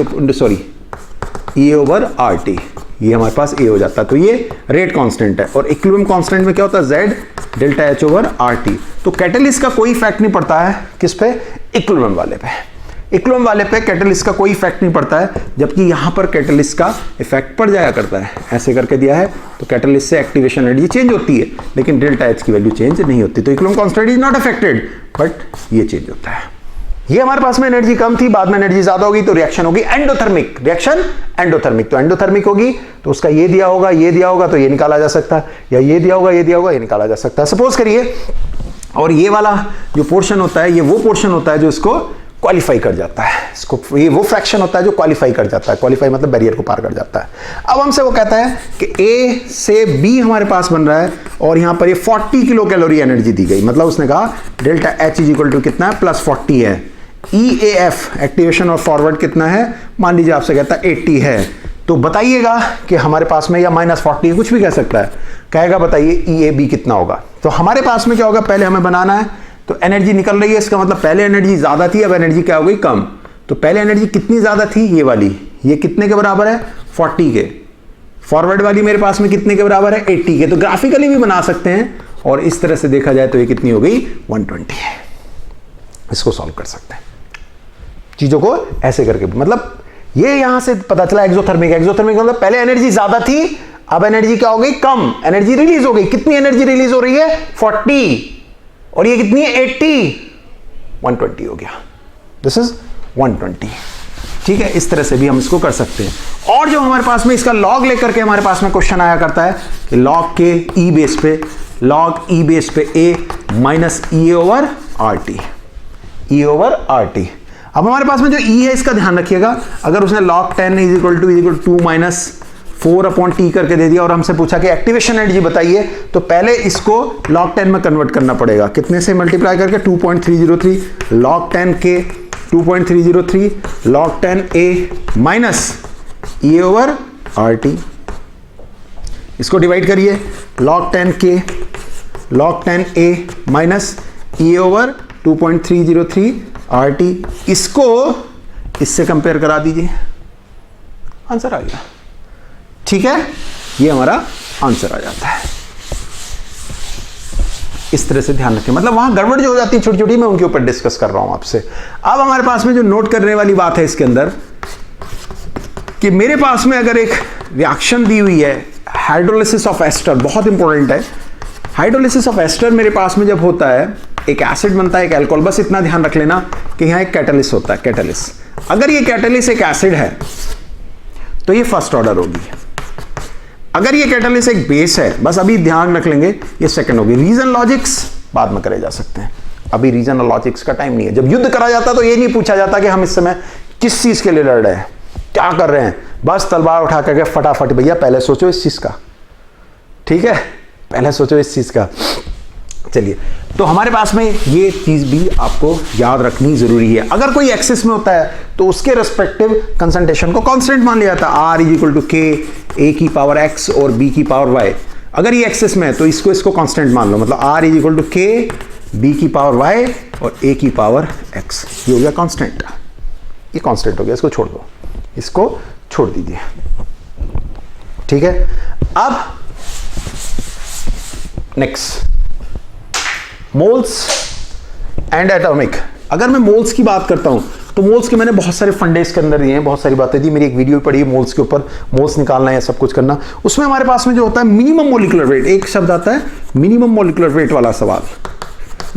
E over RT, ये हमारे पास A हो जाता है। तो ये रेट कांस्टेंट है और इक्विलिब्रियम कांस्टेंट में क्या होता है? Z delta H over RT। तो कैटलिस्ट का कोई इफेक्ट नहीं पड़ता है किस पे? इक्विलिब्रियम वाले पे। इक्विलिब्रियम वाले पे कैटलिस्ट का कोई इफेक्ट नहीं पड़ता है, जबकि यहां पर कैटलिस्ट का इफेक्ट पड़ जाया करता है। ऐसे करके दिया है तो कैटलिस्ट से एक्टिवेशन एनर्जी चेंज होती है, लेकिन डेल्टा H की वैल्यू चेंज नहीं होती। तो equilibrium constant is not affected, but ये चेंज होता है। ये हमारे पास में एनर्जी कम थी, बाद में एनर्जी ज्यादा होगी तो रिएक्शन होगी एंडोथर्मिक। रिएक्शन एंडोथर्मिक, तो एंडोथर्मिक होगी तो उसका ये दिया होगा, ये दिया होगा तो ये निकाला जा सकता है, या ये दिया होगा, ये दिया होगा, ये निकाला जा सकता है। सपोज करिए, और ये वाला जो पोर्शन होता है ये वो पोर्शन होता है जो इसको क्वालिफाई कर जाता है। इसको ये वो फ्रैक्शन होता है जो क्वालिफाई कर जाता है। क्वालिफाई मतलब बैरियर को पार कर जाता है। अब हमसे वो कहता है कि A से B हमारे पास बन रहा है और यहां पर ये 40 किलो कैलोरी एनर्जी दी गई। मतलब उसने कहा delta H is equal to कितना है? प्लस 40 है। EAF एक्टिवेशन और फॉरवर्ड कितना है? मान लीजिए आपसे कहता है 80 है। तो बताइएगा कि हमारे पास में, या -40 कुछ भी कह सकता है, कहेगा बताइए EAB कितना होगा। तो हमारे पास में क्या होगा, पहले हमें बनाना है। तो एनर्जी निकल रही है, इसका मतलब पहले एनर्जी ज्यादा थी, अब एनर्जी क्या हो गई? कम। तो पहले एनर्जी कितनी ज्यादा थी? ये वाली, ये कितने के बराबर है? 40 के। फॉरवर्ड वाली मेरे पास में कितने के बराबर है? 80 के। तो ग्राफिकली भी बना सकते हैं और इस तरह से देखा जाए तो ये कितनी हो गई? 120 है। इसको सॉल्व कर सकते हैं चीजों को ऐसे करके। मतलब ये यहां से पता चला एक्सोथर्मिक। एक्सोथर्मिक मतलब पहले एनर्जी ज्यादा थी, अब एनर्जी क्या हो गई? कम। एनर्जी रिलीज हो गई। कितनी एनर्जी रिलीज हो रही है? 40, और ये कितनी है? 80। 120 हो गया। This is 120। ठीक है, इस तरह से भी हम इसको कर सकते हैं। और जो हमारे पास में इसका लॉग लेकर के हमारे पास में क्वेश्चन आया करता है कि लॉग के ई बेस पे, लॉग ई बेस पे A minus E over RT, E over RT। अब हमारे पास में जो E है इसका ध्यान रखिएगा, अगर उसने log 10 is equal to 2 minus 4 upon T करके दे दिया और हमसे पूछा कि एक्टिवेशन एनर्जी बताइए, तो पहले इसको log 10 में कन्वर्ट करना पड़ेगा। कितने से मल्टीप्लाई करके? 2.303 log 10 के 2.303 log 10 A minus E over RT। इसको डिवाइड करिए, log 10 के log 10 A minus E over 2.303 RT। इसको इससे कंपेयर करा दीजिए, आंसर आ गया। ठीक है, ये हमारा आंसर आ जाता है। इस तरह से ध्यान रखें, मतलब वहां गड़बड़ जो हो जाती है छोटी छोटी, मैं उनके ऊपर डिस्कस कर रहा हूं आपसे। अब हमारे पास में जो नोट करने वाली बात है इसके अंदर कि मेरे पास में अगर एक रिएक्शन दी हुई है हाइड्रोलिसिस ऑफ एस्टर, बहुत इंपॉर्टेंट है। हाइड्रोलिसिस ऑफ एस्टर मेरे पास में जब होता है, एक एसिड बनता है, एक अल्कोहल। बस इतना ध्यान रख लेना कि यहां एक कैटलिस्ट होता है, कैटलिस्ट। अगर ये कैटलिस्ट एक एसिड है तो ये फर्स्ट ऑर्डर होगी। अगर ये कैटलिस्ट एक बेस है, बस अभी ध्यान रख लेंगे, ये सेकंड होगी। रीजन लॉजिक्स बाद में करे जा सकते हैं, अभी रीजन और लॉजिक्स का टाइम नहीं है। जब युद्ध करा जाता तो ये नहीं पूछा जाता कि हम इस समय किस चीज के लिए लड़ रहे हैं, क्या कर रहे हैं। बस तलवार उठा करके फटाफट, भैया पहले सोचो इस चीज का, ठीक है, पहले सोचो इस चीज का। चलिए, तो हमारे पास में ये चीज भी आपको याद रखनी जरूरी है। अगर कोई एक्सिस में होता है तो उसके रेस्पेक्टिव कंसंट्रेशन को कांस्टेंट मान लिया जाता है। R is equal to K A की पावर X और B की पावर Y। अगर ये एक्सिस में है तो इसको कांस्टेंट मान लो, मतलब R is equal to K B की पावर Y और A की पावर X। ये हो गया कांस्टेंट, ये कांस्टेंट हो गया, इसको छोड़ दो, इसको छोड़ दीजिए। ठीक है, अब नेक्स्ट मोल्स एंड एटॉमिक। अगर मैं मोल्स की बात करता हूं तो मोल्स के मैंने बहुत सारे फंडे इसके अंदर दिए हैं, बहुत सारी बातें दी, मेरी एक वीडियो पड़ी है मोल्स के ऊपर, मोल्स निकालना है सब कुछ करना। उसमें हमारे पास में जो होता है मिनिमम मोलिकुलर वेट, एक शब्द आता है मिनिमम मोलिकुलर वेट वाला सवाल,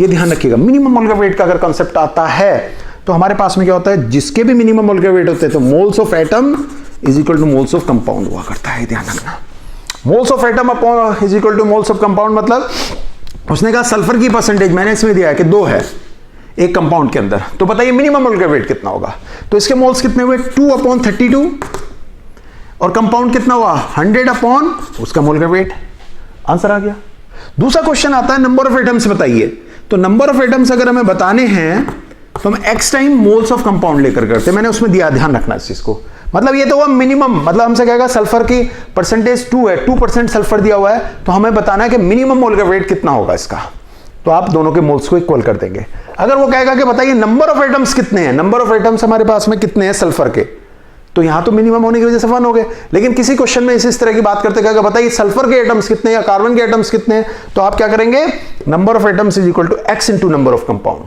ये ध्यान रखिएगा। मिनिमम मोलिकुलर वेट का अगर कंसेप्ट आता है तो हमारे पास में क्या होता है, जिसके भी मिनिमम मोलिकुलर वेट होते हैं तो moles of atom is equal two moles of compound हुआ करता है, ध्यान रखना। Moles of atom upon is equal two moles of compound, मतलब उसने कहा सल्फर की परसेंटेज मैंने इसमें दिया है कि 2 है एक कंपाउंड के अंदर, तो बताइए मिनिमम मोलिकुलर वेट कितना होगा। तो इसके मोल्स कितने हुए 2/32 और कंपाउंड कितना हुआ 100 अपॉन उसका मोलिकुलर वेट, आंसर आ गया। दूसरा क्वेश्चन आता है नंबर ऑफ एटम्स बताइए। तो नंबर ऑफ एटम्स अगर हमें बताने हैं तो हम x time moles of compound लेकर करते, मैंने उसमें दिया, ध्यान रखना इस चीज को। मतलब ये तो हुआ मिनिमम, मतलब हमसे कहेगा सल्फर की परसेंटेज 2 है, 2% सल्फर दिया हुआ है, तो हमें बताना है कि मिनिमम मोलिकुलर वेट कितना होगा इसका, तो आप दोनों के मोल्स को इक्वल कर देंगे। अगर वो कहेगा कि बताइए नंबर ऑफ एटम्स कितने हैं, नंबर ऑफ एटम्स हमारे पास में कितने हैं सल्फर के, तो यहां तो मिनिमम होने की वजह से 1 हो गए। लेकिन किसी क्वेश्चन में इस तरह की बात करते कहेगा बताइए सल्फर के एटम्स कितने या कार्बन के एटम्स कितने हैं, तो आप क्या करेंगे number of atoms is equal to x into number of compound.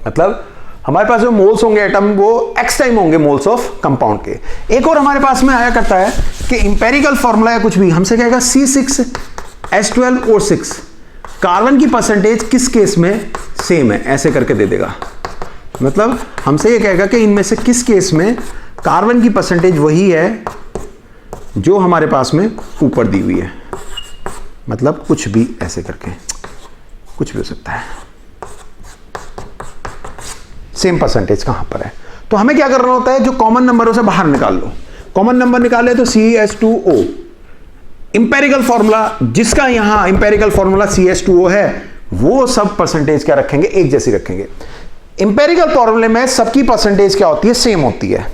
मतलब हमारे पास जो मोल्स होंगे एटम वो x टाइम होंगे मोल्स ऑफ कंपाउंड के। एक और हमारे पास में आया करता है कि इंपेरिकल फॉर्मूला या कुछ भी हमसे कहेगा C6H12O6 कार्बन की परसेंटेज किस केस में सेम है, ऐसे करके दे देगा। मतलब हमसे ये कहेगा कि इनमें से किस केस में कार्बन की परसेंटेज वही है जो हमारे पास में ऊपर दी हुई है, मतलब कुछ भी ऐसे करके कुछ भी हो सकता है, सेम परसेंटेज कहां पर है। तो हमें क्या करना होता है, जो कॉमन नंबरों से बाहर निकाल लो, कॉमन नंबर निकाले तो CH2O, इंपेरिकल फॉर्मूला जिसका यहां इंपेरिकल फॉर्मूला CH2O है वो सब परसेंटेज क्या रखेंगे, एक जैसी रखेंगे। इंपेरिकल फॉर्मूले में सबकी परसेंटेज क्या होती है, सेम होती है,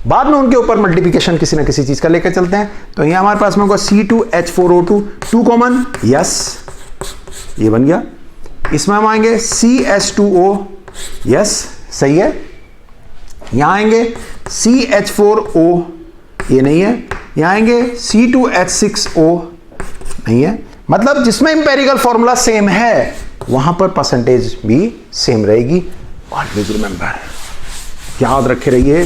बाद में उनके ऊपर मल्टीप्लिकेशन किसी ना किसी चीज का लेकर चलते हैं। तो यहां हमारे पास में होगा C2H4O2, 2 कॉमन, यस ये बन गया। इसमें हम आएंगे CH2O, यस सही है। यहां आएंगे CH4O, ये नहीं है। यहां आएंगे C2H6O, नहीं है। मतलब जिसमें इंपेरिकल फॉर्मूला सेम है वहां पर परसेंटेज भी सेम रहेगी। ऑलवेज रिमेंबर, याद रखे रहिए,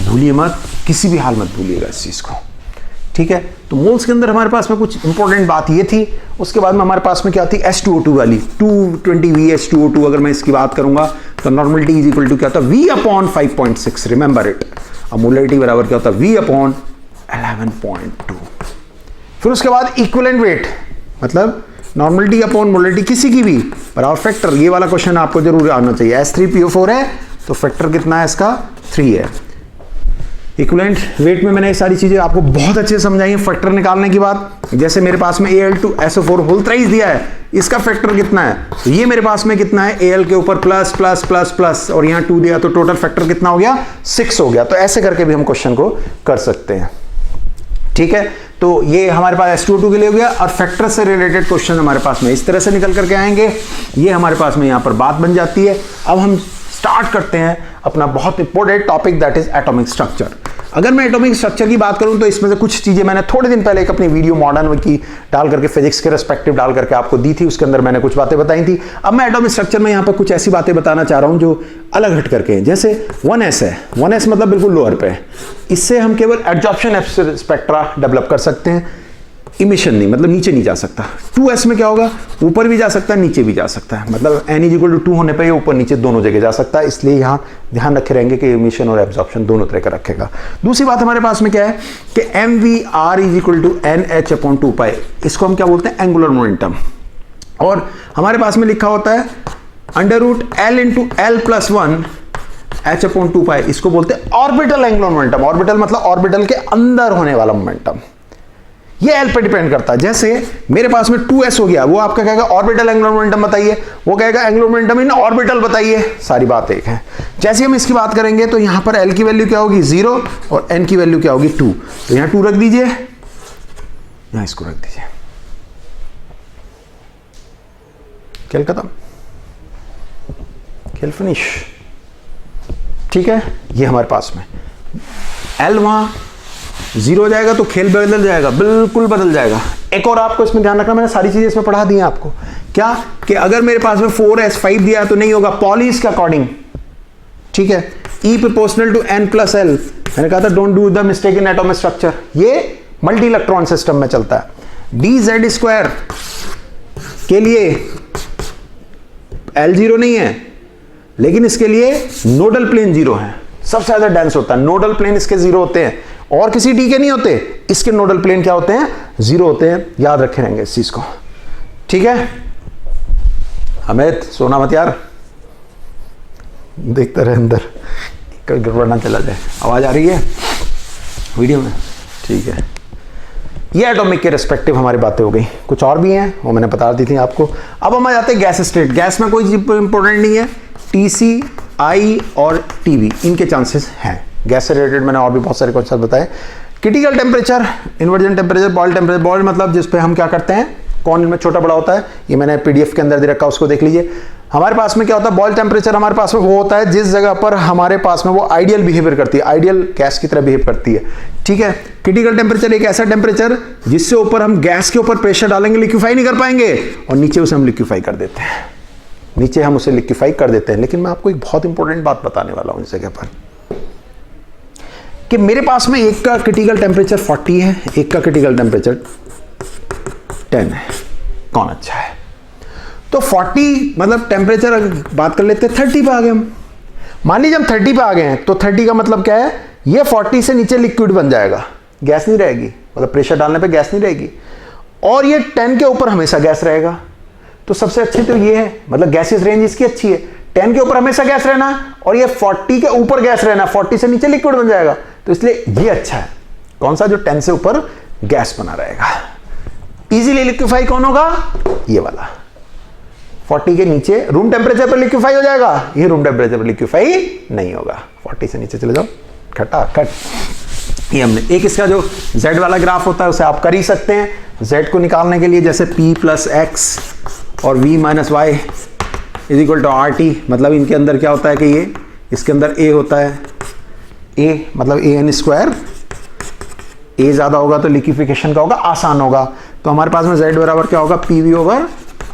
भूलिए मत, किसी भी हाल मत भूलिएगा इस चीज को, ठीक है। तो मोल्स के अंदर हमारे पास में कुछ इंपॉर्टेंट बात ये थी। उसके बाद में हमारे पास में क्या थी, H2O2 वाली 220VH2O2। अगर मैं इसकी बात करूंगा तो नॉर्मलिटी इज इक्वल टू क्या होता है, V/5.6, रिमेंबर इट। और मोलरिटी बराबर क्या होता है, V/11.2। फिर उसके बाद इक्विवेलेंट वेट, मतलब नॉर्मलिटी अपॉन मोलरिटी किसी की भी, पर और फैक्टर, ये वाला क्वेश्चन आपको जरूर आना चाहिए। S3PO4 है तो फैक्टर कितना है इसका, 3 है। इक्विवेलेंट वेट में मैंने ये सारी चीजें आपको बहुत अच्छे से समझाई हैं। फैक्टर निकालने की बात, जैसे मेरे पास में Al2SO4 होल थ्राइस दिया है, इसका फैक्टर कितना है, तो ये मेरे पास में कितना है, Al के ऊपर प्लस प्लस प्लस प्लस और यहाँ 2 दिया, तो टोटल फैक्टर कितना हो गया, 6 हो गया। तो ऐसे करके भी हम क्वेश्चन को कर सकते हैं, ठीक है। तो ये हमारे पास H2O2 के लिए हो गया। और फैक्टर से रिलेटेड क्वेश्चन हमारे पास में इस तरह से निकल करके आएंगे, ये हमारे पास में यहाँ पर बात बन जाती है। अब हम स्टार्ट करते हैं अपना बहुत important topic, that is atomic structure. अगर मैं एटॉमिक स्ट्रक्चर की बात करूं तो इसमें से कुछ चीजें मैंने थोड़े दिन पहले एक अपनी वीडियो मॉडर्न की डाल करके फिजिक्स के रेस्पेक्टिव डाल करके आपको दी थी, उसके अंदर मैंने कुछ बातें बताई थी। अब मैं एटॉमिक स्ट्रक्चर में यहां पर कुछ ऐसी बातें बताना चाह रहा हूं जो अलग हट करके हैं। जैसे 1s है, 1s मतलब बिल्कुल लोअर पे, इससे हम केवल एडजॉर्प्शन स्पेक्ट्रा डेवलप कर सकते हैं, इमिशन नहीं, मतलब नीचे नहीं जा सकता। 2s में क्या होगा, ऊपर भी जा सकता है नीचे भी जा सकता है, मतलब n = 2 होने पे ये ऊपर नीचे दोनों जगह जा सकता है। इसलिए यहाँ ध्यान रखे रहेंगे कि इमिशन और एब्जॉर्प्शन दोनों तरह का रखेगा। दूसरी बात हमारे पास में क्या है कि mvr = nh/2π, इसको हम क्या बोलते हैं, एंगुलर मोमेंटम। और हमारे पास में लिखा होता है √L × L+1 h/2π, इसको बोलते हैं ऑर्बिटल एंगुलर मोमेंटम। ऑर्बिटल मतलब ऑर्बिटल के अंदर होने वाला मोमेंटम, ये L पे डिपेंड करता है। जैसे मेरे पास में 2s हो गया, वो आपका कहेगा ऑर्बिटल एंगुलर मोमेंटम बताइए, वो कहेगा एंगुलर मोमेंटम इन ऑर्बिटल बताइए, सारी बात एक है। जैसे हम इसकी बात करेंगे तो यहां पर L की वैल्यू क्या होगी, 0 और n की वैल्यू क्या होगी, 2। तो यहां 2 रख दीजिए, यहां इसको रख दीजिए, खेल खत्म, खेल फिनिश, ठीक है। ये हमारे पास में L वहां 0 हो जाएगा तो खेल बदल जाएगा, बिल्कुल बदल जाएगा। एक और आपको इसमें ध्यान रखना, मैंने सारी चीजें इसमें पढ़ा दी हैं आपको, क्या कि अगर मेरे पास में 4s 5 दिया तो नहीं होगा, पॉलीज के अकॉर्डिंग, ठीक है, E proportional to n plus L. मैंने कहा था don't do the mistake in atomic structure, ये मल्टी इलेक्ट्रॉन सिस्टम में चलता है। डी जेड स्क्वायर के लिए L जीरो नहीं है, लेकिन इसके लिए नोडल प्लेन जीरो है, सबसे ज्यादा डेंस होता है, नोडल प्लेन इसके जीरो होते हैं, और किसी डी के नहीं होते, इसके नोडल प्लेन क्या होते हैं, जीरो होते हैं। याद रखे रहेंगे इस चीज को, ठीक है। अमित सोना मत यार, देखते रहे अंदर कोई गड़बड़ ना चला जाए। आवाज आ रही है वीडियो में, ठीक है। ये एटॉमिक के रिस्पेक्टिव हमारी बातें हो गई, कुछ और भी हैं वो मैंने बता दी थी आपको। अब हम आ जाते हैं गैस स्टेट। गैस में कोई इंपॉर्टेंट नहीं है, टीसी, आई और टीवी इनके चांसेस हैं। गैस से रिलेटेड मैंने और भी बहुत सारे क्वेश्चन बताए। Critical temperature, inversion temperature, Boyle temperature. Boyle मतलब जिस पे हम क्या करते हैं, कौन में छोटा बड़ा होता है, ये मैंने पीडीएफ के अंदर दे रखा, उसको देख लीजिए। हमारे पास में क्या होता है, बॉयल टेम्परेचर हमारे पास में वो होता है जिस जगह पर हमारे पास में वो आइडियल बिहेवियर करती है, आइडियल गैस की तरह बिहेव करती है, ठीक है। क्रिटिकल टेम्परेचर एक ऐसा टेम्परेचर जिससे ऊपर हम गैस के ऊपर प्रेशर डालेंगे, लिक्विफाई नहीं कर पाएंगे, और नीचे उसे हम लिक्विफाई कर देते हैं, नीचे हम उसे लिक्विफाई कर देते हैं। लेकिन मैं आपको एक बहुत इंपॉर्टेंट बात बताने वाला हूं इस जगह पर, कि मेरे पास में एक का क्रिटिकल टेम्परेचर 40 है, एक का क्रिटिकल टेम्परेचर 10 है, कौन अच्छा है? तो 40 मतलब टेम्परेचर बात कर लेते हैं 30 पे आ गए हम। मान लीजिए हम 30 पे आ गए हैं, तो 30 का मतलब क्या है, ये 40 से नीचे लिक्विड बन जाएगा, गैस नहीं रहेगी, मतलब प्रेशर डालने पे गैस नहीं रहेगी, और ये 10 के ऊपर हमेशा गैस रहेगा। तो सबसे अच्छी तो ये है, मतलब गैसेस रेंज इसकी अच्छी है, 10 के ऊपर हमेशा गैस रहना, और ये 40 के ऊपर गैस रहना, 40 से नीचे लिक्विड बन जाएगा। तो इसलिए ये अच्छा है, कौन सा, जो 10 से ऊपर गैस बना रहेगा। इजीली लिक्विफाई कौन होगा, ये वाला। 40 के नीचे रूम टेम्परेचर पर लिक्विफाई हो जाएगा, ये रूम टेम्परेचर पर लिक्विफाई नहीं होगा। 40 से नीचे चले जाओ, खटाखट। ये हमने एक इसका जो Z वाला ग्राफ होता है उसे आप कर ही सकते हैं। Z को निकालने के लिए जैसे P प्लस एक्स और V minus Y is equal to RT, मतलब इनके अंदर क्या होता है कि ये इसके अंदर A होता है, A मतलब AN स्क्वायर, A ज्यादा होगा तो लिक्विफिकेशन का होगा, आसान होगा। तो हमारे पास में Z बराबर क्या होगा, PV ओवर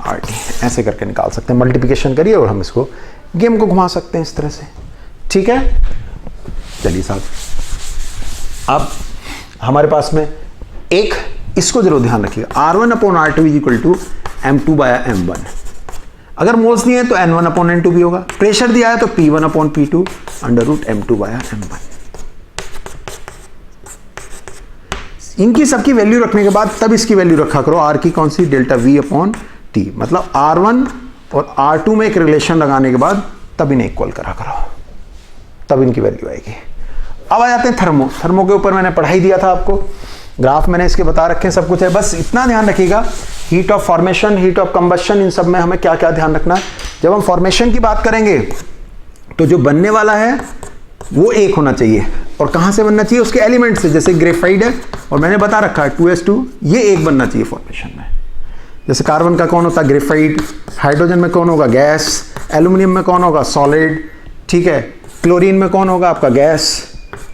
RT, ऐसे करके निकाल सकते हैं। मल्टीप्लिकेशन करिए और हम इसको गेम को घुमा सकते हैं इस तरह से, ठीक है। चलिए साहब, अब हमारे पास में एक इसको जरूर ध्यान रखिएगा, R1 upon R2 is equal to M2 by M1। अगर मोल्स दिए हैं तो N1 अपॉन N2 भी होगा, प्रेशर दिया है तो P1 upon P2 under root M2 by M1। इनकी सबकी वैल्यू रखने के बाद तब इसकी वैल्यू रखा करो, R की कौन सी, डेल्टा V अपॉन T, मतलब R1 और R2 में एक रिलेशन लगाने के बाद तब इन्हें इक्वल करा करो, तब इनकी वैल्यू आएगी। अब आ जाते हैं थर्मो। थर्मो के ऊपर मैंने पढ़ाई दिया था आपको, ग्राफ मैंने इसके बता रखे हैं, सब कुछ है। बस इतना ध्यान रखिएगा, heat of formation, heat of combustion, इन सब में हमें क्या क्या ध्यान रखना है। जब हम फॉर्मेशन की बात करेंगे तो जो बनने वाला है वो एक होना चाहिए, और कहां से बनना चाहिए, उसके एलिमेंट से। जैसे ग्रेफाइड है और मैंने बता रखा है 2s2, ये एक बनना चाहिए फॉर्मेशन में। जैसे कार्बन का कौन होता है, ग्रेफाइड, हाइड्रोजन में कौन होगा, गैस, एल्यूमिनियम में कौन होगा, सॉलिड, ठीक है। क्लोरीन में कौन होगा आपका, गैस,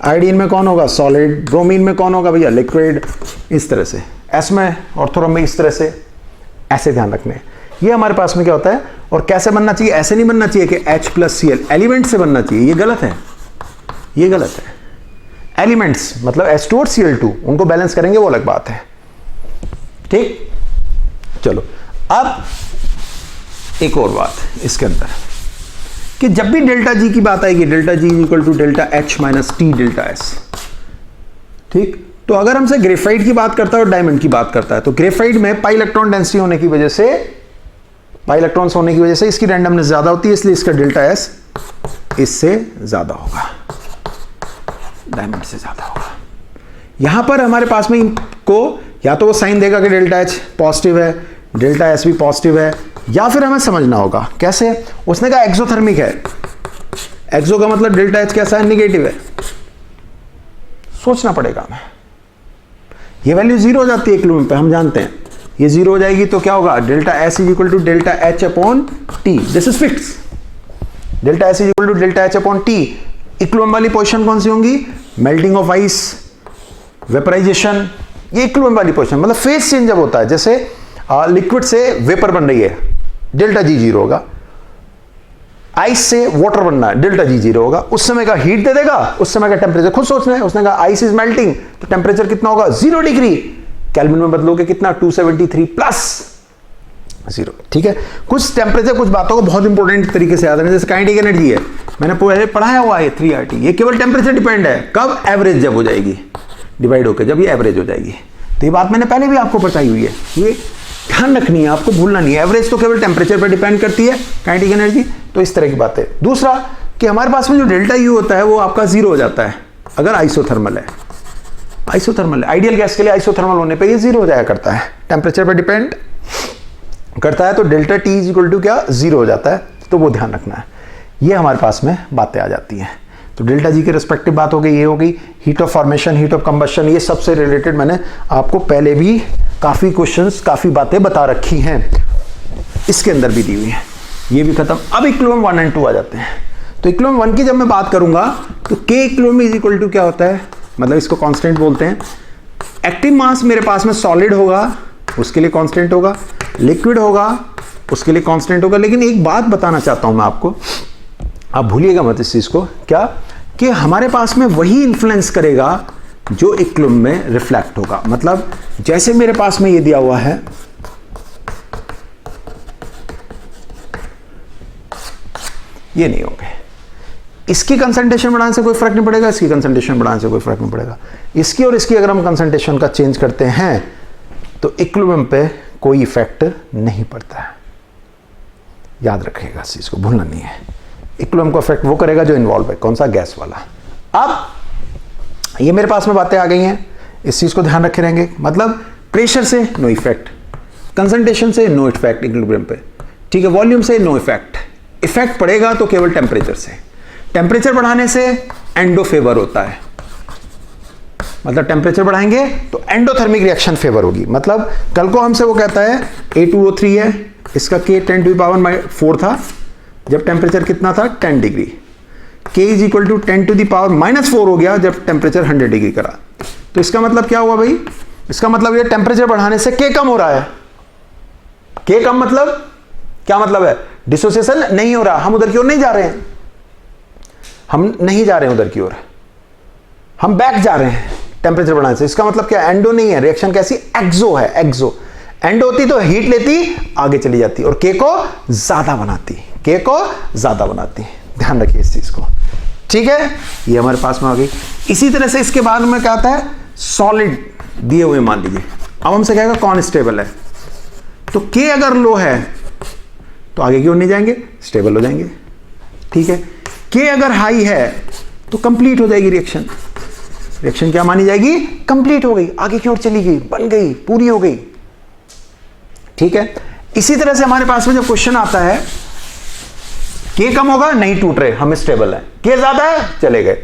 आयोडीन में कौन होगा, सॉलिड, ब्रोमीन में कौन होगा भैया, लिक्विड, इस तरह से। एस में, ऑर्थोरम में, इस तरह से, ऐसे ध्यान रखने। ये हमारे पास में क्या होता है, और कैसे बनना चाहिए, ऐसे नहीं बनना चाहिए कि H प्लस Cl एलिमेंट से बनना चाहिए, ये गलत है, ये गलत है। एलिमेंट्स मतलब H2 और Cl2, उनको बैलेंस करेंगे, वो अलग बात है, ठीक। चलो, अब एक और बात इसके अंदर, कि जब भी डेल्टा जी की बात आएगी, delta G equal to delta H minus T delta S, ठीक। तो अगर हमसे ग्रेफाइट की बात करता है और डायमंड की बात करता है, तो ग्रेफाइट में पाई इलेक्ट्रॉन डेंसिटी होने की वजह से, पाई इलेक्ट्रॉन्स होने की वजह से इसकी रैंडमनेस ज्यादा होती है, इसलिए इसका डेल्टा S इससे ज्यादा होगा, डायमंड से ज्यादा होगा। यहां पर हमारे पास में इनको या तो वो साइन देगा कि डेल्टा H पॉजिटिव है, डेल्टा S भी पॉजिटिव है, या फिर हमें समझना होगा कैसे। उसने कहा एक्सोथर्मिक है, एक्सो का मतलब डेल्टा H कैसा है, निगेटिव है, सोचना पड़ेगा हमें। ये वैल्यू 0 हो जाती है इक्विलिब्रियम पे, हम जानते हैं ये 0 हो जाएगी, तो क्या होगा, delta S is equal to delta H upon T, this is fix. Delta S is equal to delta H upon T। Equilibrium वाली पोजीशन कौन सी होंगी, मेल्टिंग ऑफ आइस, वेपराइजेशन, ये इक्विलिब्रियम वाली पोजीशन, मतलब फेज चेंज जब होता है, जैसे लिक्विड से वेपर बन रही है, डेल्टा G 0 होगा। आइस से वाटर बनना है, डेल्टा जी 0 होगा। उस समय का हीट दे देगा, उस समय का टेम्परेचर खुद सोचना है। उसने कहा आइस इज मेल्टिंग, तो टेम्परेचर कितना होगा 0 डिग्री। केल्विन में बदलोगे कितना 273 प्लस 0। ठीक है, कुछ टेम्परेचर कुछ बातों को बहुत इंपॉर्टेंट तरीके से याद रखना। जैसे काइनेटिक एनर्जी है, मैंने पहले पढ़ाया हुआ है 3RT, ये केवल टेम्परेचर डिपेंड है। कब? एवरेज जब हो जाएगी, डिवाइड होकर जब ये एवरेज हो जाएगी। तो ये बात मैंने पहले भी आपको बताई हुई है, ये ध्यान रखनी है, आपको भूलना नहीं है। एवरेज तो केवल टेम्परेचर पर डिपेंड करती है काइनेटिक एनर्जी। तो इस तरह की बात है। दूसरा कि हमारे पास में जो डेल्टा यू होता है वो आपका 0 हो जाता है अगर आइसोथर्मल है। आइसोथर्मल है, आइडियल गैस के लिए आइसोथर्मल होने पे ये 0 हो जाया करता है, टेम्परेचर पर डिपेंड करता है। तो delta T is equal to क्या 0 हो जाता है, तो वो ध्यान रखना है। ये हमारे पास में बातें आ जाती हैं। तो डेल्टा जी के रिस्पेक्टिव बात हो गई, ये हो गई heat of formation, heat of combustion, ये सबसे रिलेटेड मैंने आपको पहले भी काफ़ी क्वेश्चंस, काफ़ी बातें बता रखी हैं, इसके अंदर भी दी हुई हैं। ये भी खत्म। अब इक्विलिब्रियम 1 और 2 आ जाते हैं। तो इक्विलिब्रियम 1 की जब मैं बात करूंगा तो के इक्विलिब्रियम इज इक्वल टू क्या होता है, मतलब इसको कांस्टेंट बोलते हैं। एक्टिव मास मेरे पास में सॉलिड होगा, उसके लिए कांस्टेंट होगा, लिक्विड होगा, उसके लिए कांस्टेंट होगा। लेकिन एक बात बताना चाहता हूं मैं आपको, आप भूलिएगा मत इस चीज को, क्या कि हमारे पास में वही इन्फ्लुएंस करेगा जो इक्विलिब्रियम में रिफ्लेक्ट होगा। मतलब जैसे मेरे पास में ये दिया हुआ है, ये नहीं होंगे। इसकी कंसंट्रेशन बढ़ाने से कोई फर्क नहीं पड़ेगा, इसकी कंसंट्रेशन बढ़ाने से कोई फर्क नहीं पड़ेगा। इसकी और इसकी अगर हम कंसंट्रेशन का चेंज करते हैं तो इक्विलिब्रियम पे कोई इफेक्ट नहीं पड़ता है। याद रखिएगा इस चीज को, भूलना नहीं है। इक्विलिब्रियम को इफेक्ट वो करेगा जो इन्वॉल्व है, कौन सा, गैस वाला। अब ये मेरे पास में बातें आ गई हैं, इस चीज को ध्यान रखे रहेंगे। मतलब प्रेशर से नो इफेक्ट, कंसंट्रेशन से नो इफेक्ट इक्विलिब्रियम पे, ठीक है। वॉल्यूम से नो इफेक्ट, इफेक्ट पड़ेगा तो केवल टेम्परेचर से। टेम्परेचर बढ़ाने से एंडो फेवर होता है, मतलब टेम्परेचर बढ़ाएंगे तो एंडोथर्मिक रिएक्शन फेवर होगी। मतलब कल को हमसे वो कहता है A2O3 है, इसका K 10⁻4 था जब टेम्परेचर कितना था 10 degree. K is equal to 10⁻⁻4 हो गया जब टेम्परेचर 100 डिग्री करा। तो इसका मतलब क्या हुआ भाई, इसका मतलब ये टेम्परेचर बढ़ाने से K कम हो रहा है। K कम मतलब क्या मतलब है, डिसोसिएशन नहीं हो रहा, हम उधर की ओर नहीं जा रहे हैं, हम नहीं जा रहे हैं उधर की ओर, हम बैक जा रहे हैं टेम्परेचर बढ़ाने से। इसका मतलब क्या, एंडो नहीं है, रिएक्शन कैसी, एक्सो है, एक्सो। एंडो होती तो हीट लेती, आगे चली जाती और के को ज्यादा बनाती, के को ज्यादा बनाती। ध्यान रखिए इस चीज को, ठीक है। ये हमारे पास में आ गई। इसी तरह से इसके बाद में क्या आता है, सॉलिड दिए हुए मान लीजिए, अब हमसे कहेगा कौन स्टेबल है, तो के अगर लो है तो आगे की ओर नहीं जाएंगे, स्टेबल हो जाएंगे, ठीक है। के अगर हाई है तो कंप्लीट हो जाएगी रिएक्शन, रिएक्शन क्या मानी जाएगी, कंप्लीट हो गई, आगे की ओर चली गई, बन गई, पूरी हो गई, ठीक है। इसी तरह से हमारे पास में जब क्वेश्चन आता है के कम होगा, नहीं टूट रहे, हम स्टेबल है, के ज्यादा है, चले गए।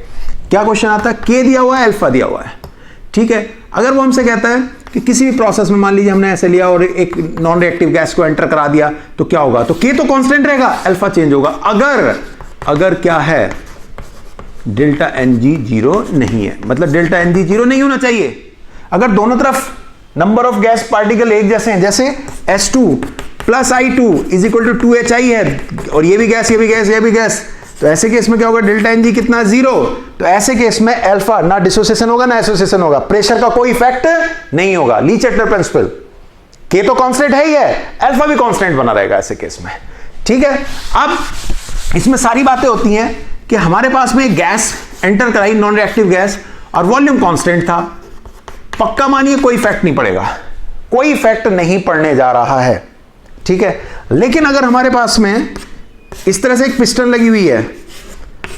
क्या क्वेश्चन आता है, के दिया हुआ है, अल्फा दिया हुआ है, ठीक है। अगर वो हमसे कहता है कि किसी भी प्रोसेस में मान लीजिए हमने ऐसे लिया और एक नॉन रिएक्टिव गैस को एंटर करा दिया तो क्या होगा, तो के तो कांस्टेंट रहेगा, अल्फा चेंज होगा। अगर क्या है, डेल्टा एन जी 0 नहीं है, मतलब डेल्टा एन जी 0 नहीं होना चाहिए। अगर दोनों तरफ नंबर ऑफ गैस पार्टिकल एक जैसे हैं, जैसे S2 plus I2 is equal to 2HI है, और ये भी गैस, ये भी गैस, ये भी गैस, तो ऐसे केस में क्या होगा, डेल्टा एन जी कितना, 0। तो ऐसे केस में अल्फा ना डिसोसिएशन होगा ना एसोसिएशन होगा, प्रेशर का कोई इफेक्ट नहीं होगा। लीचेटर प्रिंसिपल, के तो कांस्टेंट है ही है, अल्फा भी कांस्टेंट बना रहेगा ऐसे केस में, ठीक है। अब इसमें सारी बातें होती हैं कि हमारे पास में गैस एंटर कराई, नॉन रिएक्टिव गैस, और वॉल्यूम कांस्टेंट था, पक्का मानिए कोई इफेक्ट नहीं पड़ेगा, कोई इफेक्ट नहीं पड़ने जा रहा है, ठीक है। लेकिन अगर हमारे पास में इस तरह से एक पिस्टन लगी हुई है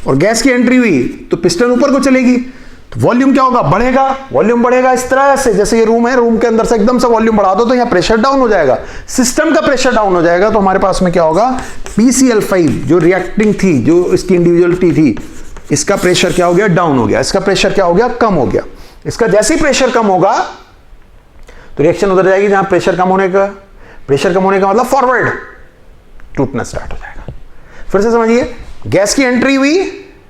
और गैस की एंट्री हुई तो पिस्टन ऊपर को चलेगी, तो वॉल्यूम क्या होगा, बढ़ेगा। वॉल्यूम बढ़ेगा इस तरह से, जैसे ये रूम है, रूम के अंदर से एकदम से वॉल्यूम बढ़ा दो तो यहाँ प्रेशर डाउन हो जाएगा, सिस्टम का प्रेशर डाउन हो जाएगा। तो हमारे पास में क्या होगा, PCl5 जो रिएक्टिंग थी, जो इसकी इंडिविजुअलिटी थी, इसका प्रेशर क्या हो गया, डाउन हो गया, इसका प्रेशर क्या हो गया, कम हो गया। इसका जैसे ही प्रेशर कम होगा तो रिएक्शन उधर जाएगी जहां प्रेशर कम होने का मतलब फॉरवर्ड, टूटना स्टार्ट हो जाएगा। फिर से समझिए, गैस की एंट्री हुई,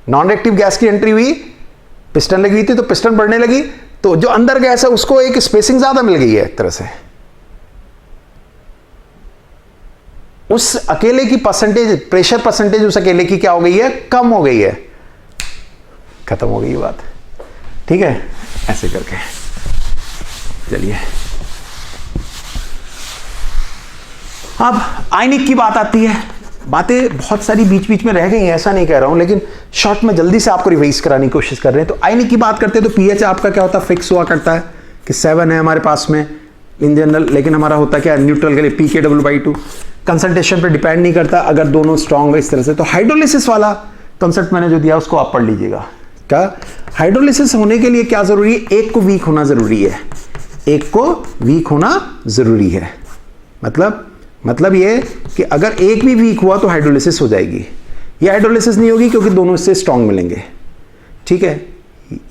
नॉन रिएक्टिव गैस की एंट्री हुई, पिस्टन लगी हुई थी तो पिस्टन बढ़ने लगी, तो जो अंदर गैस है उसको एक स्पेसिंग ज्यादा मिल गई है एक तरह से, उस अकेले की परसेंटेज, प्रेशर परसेंटेज उस अकेले की क्या हो गई है, कम हो गई है, खत्म हो गई ये बात। ठीक है, ऐसे करके चलिए। अब आयनिक की बात आती है। बातें बहुत सारी बीच बीच में रह गई हैं, ऐसा नहीं कह रहा हूं, लेकिन शॉर्ट में जल्दी से आपको रिवाइज कराने की कोशिश कर रहे हैं। तो आयनिक की बात करते हैं तो पीएच आपका क्या होता है, फिक्स हुआ करता है कि 7 है हमारे पास में इन जनरल, लेकिन हमारा होता क्या है न्यूट्रल के लिए pKw/2। कंसंट्रेशन पे डिपेंड नहीं करता अगर दोनों स्ट्रांग है इस तरह से। तो हाइड्रोलिसिस वाला कंसेप्ट मैंने जो दिया उसको आप पढ़ लीजिएगा। क्या हाइड्रोलिसिस होने के लिए क्या जरूरी है, एक को वीक होना जरूरी है, एक को वीक होना जरूरी है। मतलब ये कि अगर एक भी वीक हुआ तो हाइड्रोलिसिस हो जाएगी। ये हाइड्रोलिसिस नहीं होगी क्योंकि दोनों इससे स्ट्रांग मिलेंगे। ठीक है,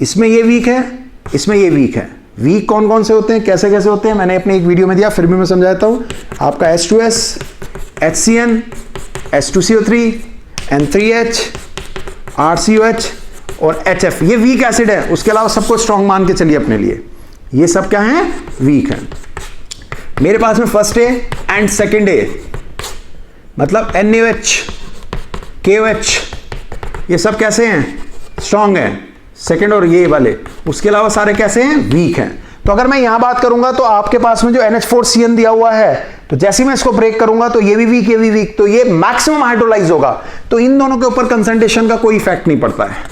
इसमें ये वीक है, इसमें ये वीक है। वीक कौन कौन से होते हैं, कैसे कैसे होते हैं, मैंने अपने एक वीडियो में दिया, फिर भी मैं समझाता हूं। आपका H2S, HCN, H2CO3, N3H, RCOH और HF, ये वीक एसिड है। उसके अलावा सबको स्ट्रांग मान के चलिए अपने लिए। ये सब क्या है, वीक है। मेरे पास में फर्स्ट ए एंड सेकेंड ए, मतलब NaOH, KOH, ये सब कैसे हैं, स्ट्रांग है, सेकेंड और ये वाले। उसके अलावा सारे कैसे हैं, वीक हैं। तो अगर मैं यहां बात करूंगा तो आपके पास में जो NH4CN दिया हुआ है, तो जैसे ही मैं इसको ब्रेक करूंगा तो ये भी वीक, ये भी वीक, तो ये मैक्सिमम हाइड्रोलाइज होगा। तो इन दोनों के ऊपर कंसंट्रेशन का कोई इफेक्ट नहीं पड़ता है,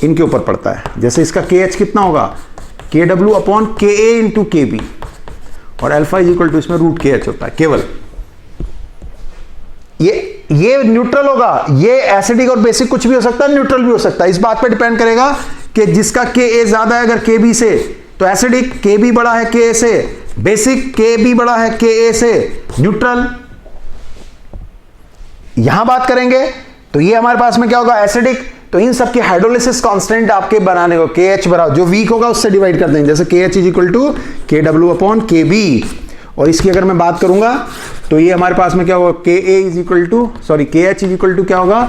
इनके ऊपर पड़ता है। जैसे इसका KH कितना होगा, KW/KA × KB, और अल्फा इज इक्वल टू इसमें √KH होता है केवल। ये न्यूट्रल होगा, ये एसिडिक और बेसिक कुछ भी हो सकता है, न्यूट्रल भी हो सकता है। इस बात पे डिपेंड करेगा कि जिसका Ka ज्यादा है अगर Kb से, तो एसिडिक, Kb बड़ा है Ka से, बेसिक Kb बड़ा है Ka से, न्यूट्रल। यहां बात करेंगे तो ये हमारे पास में क्या होगा, एसिडिक। तो इन सब की हाइड्रोलिसिस कांस्टेंट आपके बनाने को KH बराबर, जो वीक होगा उससे डिवाइड कर देंगे। जैसे KH is equal to KW/KB, और इसकी अगर मैं बात करूंगा तो ये हमारे पास में क्या होगा, KH इज इक्वल टू क्या होगा,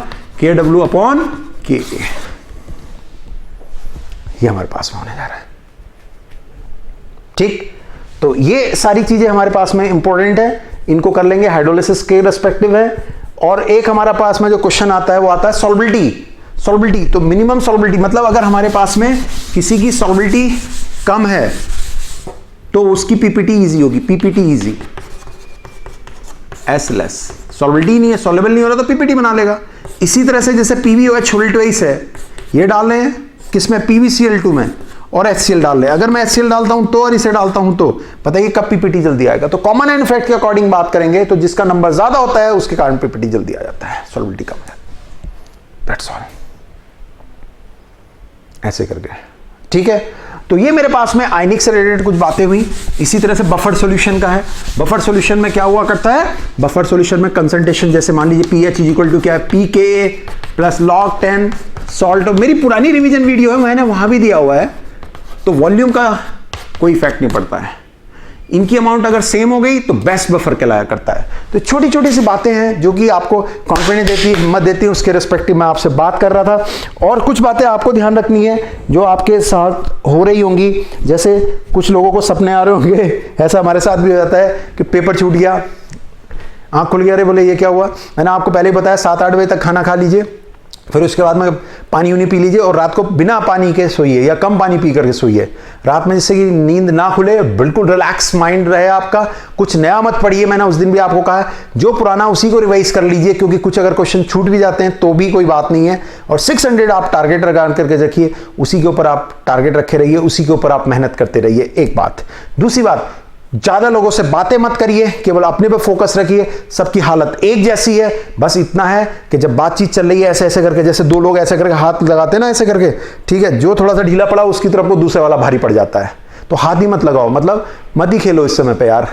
KW/KA। ये हमारे पास में होने जा रहा है। ठीक, तो ये सारी चीजें हमारे पास में इंपॉर्टेंट है, इनको कर लेंगे, हाइड्रोलिसिस के रेस्पेक्टिव है। और एक हमारा पास में जो क्वेश्चन आता है वो आता है सॉल्बिलिटी। तो मिनिमम सॉल्बिलिटी मतलब अगर हमारे पास में किसी की सॉल्बिलिटी कम है तो उसकी पीपीटी इजी होगी, पीपीटी इजी, एस लेस। सॉल्बिलिटी नहीं है, सॉल्युबल नहीं हो रहा तो पीपीटी बना लेगा। इसी तरह से जैसे PbOH होल ट्वाइस है, ये डाल रहे हैं किसमें, PbCl2 में, और HCl डाल रहे हैं। अगर मैं HCl डालता हूं तो और इसे डालता हूं तो बताइए कब पीपीटी जल्दी आएगा। तो कॉमन एंड इफेक्ट के अकॉर्डिंग बात करेंगे तो जिसका नंबर ज्यादा होता है उसके कारण पीपीटी जल्दी आ जाता है, सॉल्बिलिटी कम है। दैट्स ऑल, ऐसे करके। ठीक है, तो ये मेरे पास में आयनिक से रिलेटेड कुछ बातें हुई। इसी तरह से बफर सॉल्यूशन का है। बफर सॉल्यूशन में क्या हुआ करता है, बफर सॉल्यूशन में कंसंट्रेशन, जैसे मान लीजिए pH इज इक्वल टू क्या है, pKa + log 10 सॉल्ट। मेरी पुरानी रिवीजन वीडियो है, मैंने वहां भी दिया हुआ है। तो वॉल्यूम का कोई इफेक्ट नहीं पड़ता है, इनकी अमाउंट अगर सेम हो गई तो बेस्ट बफर कहलाया करता है। तो छोटी छोटी सी बातें हैं जो कि आपको कॉन्फिडेंस देती है, हिम्मत देती है, उसके रिस्पेक्टिव मैं आपसे बात कर रहा था। और कुछ बातें आपको ध्यान रखनी है जो आपके साथ हो रही होंगी। जैसे कुछ लोगों को सपने आ रहे होंगे, ऐसा हमारे साथ भी हो जाता है कि पेपर छूट गया, आँख खुल गया, अरे बोले ये क्या हुआ। मैंने आपको पहले ही बताया 7-8 बजे तक खाना खा लीजिए, फिर उसके बाद में पानी उनी पी लीजिए, और रात को बिना पानी के सोइए या कम पानी पी करके सोइए। रात में जिससे कि नींद ना खुले, बिल्कुल रिलैक्स माइंड रहे आपका, कुछ नया मत पढ़िए। मैंने उस दिन भी आपको कहा जो पुराना उसी को रिवाइज कर लीजिए, क्योंकि कुछ अगर क्वेश्चन छूट भी जाते हैं तो भी कोई बात नहीं है। और 600 आप टारगेट लगा करके रखिए, उसी के ऊपर आप टारगेट रखे रहिए, उसी के ऊपर आप मेहनत करते रहिए। एक बात। दूसरी बात, ज्यादा लोगों से बातें मत करिए, केवल अपने पे फोकस रखिए। सबकी हालत एक जैसी है, बस इतना है कि जब बातचीत चल रही है ऐसे ऐसे करके, जैसे दो लोग ऐसे करके हाथ लगाते हैं ना ऐसे करके, ठीक है, जो थोड़ा सा ढीला पड़ा उसकी तरफ को दूसरे वाला भारी पड़ जाता है, तो हाथ ही मत लगाओ, मतलब मत ही खेलो इस समय पे यार।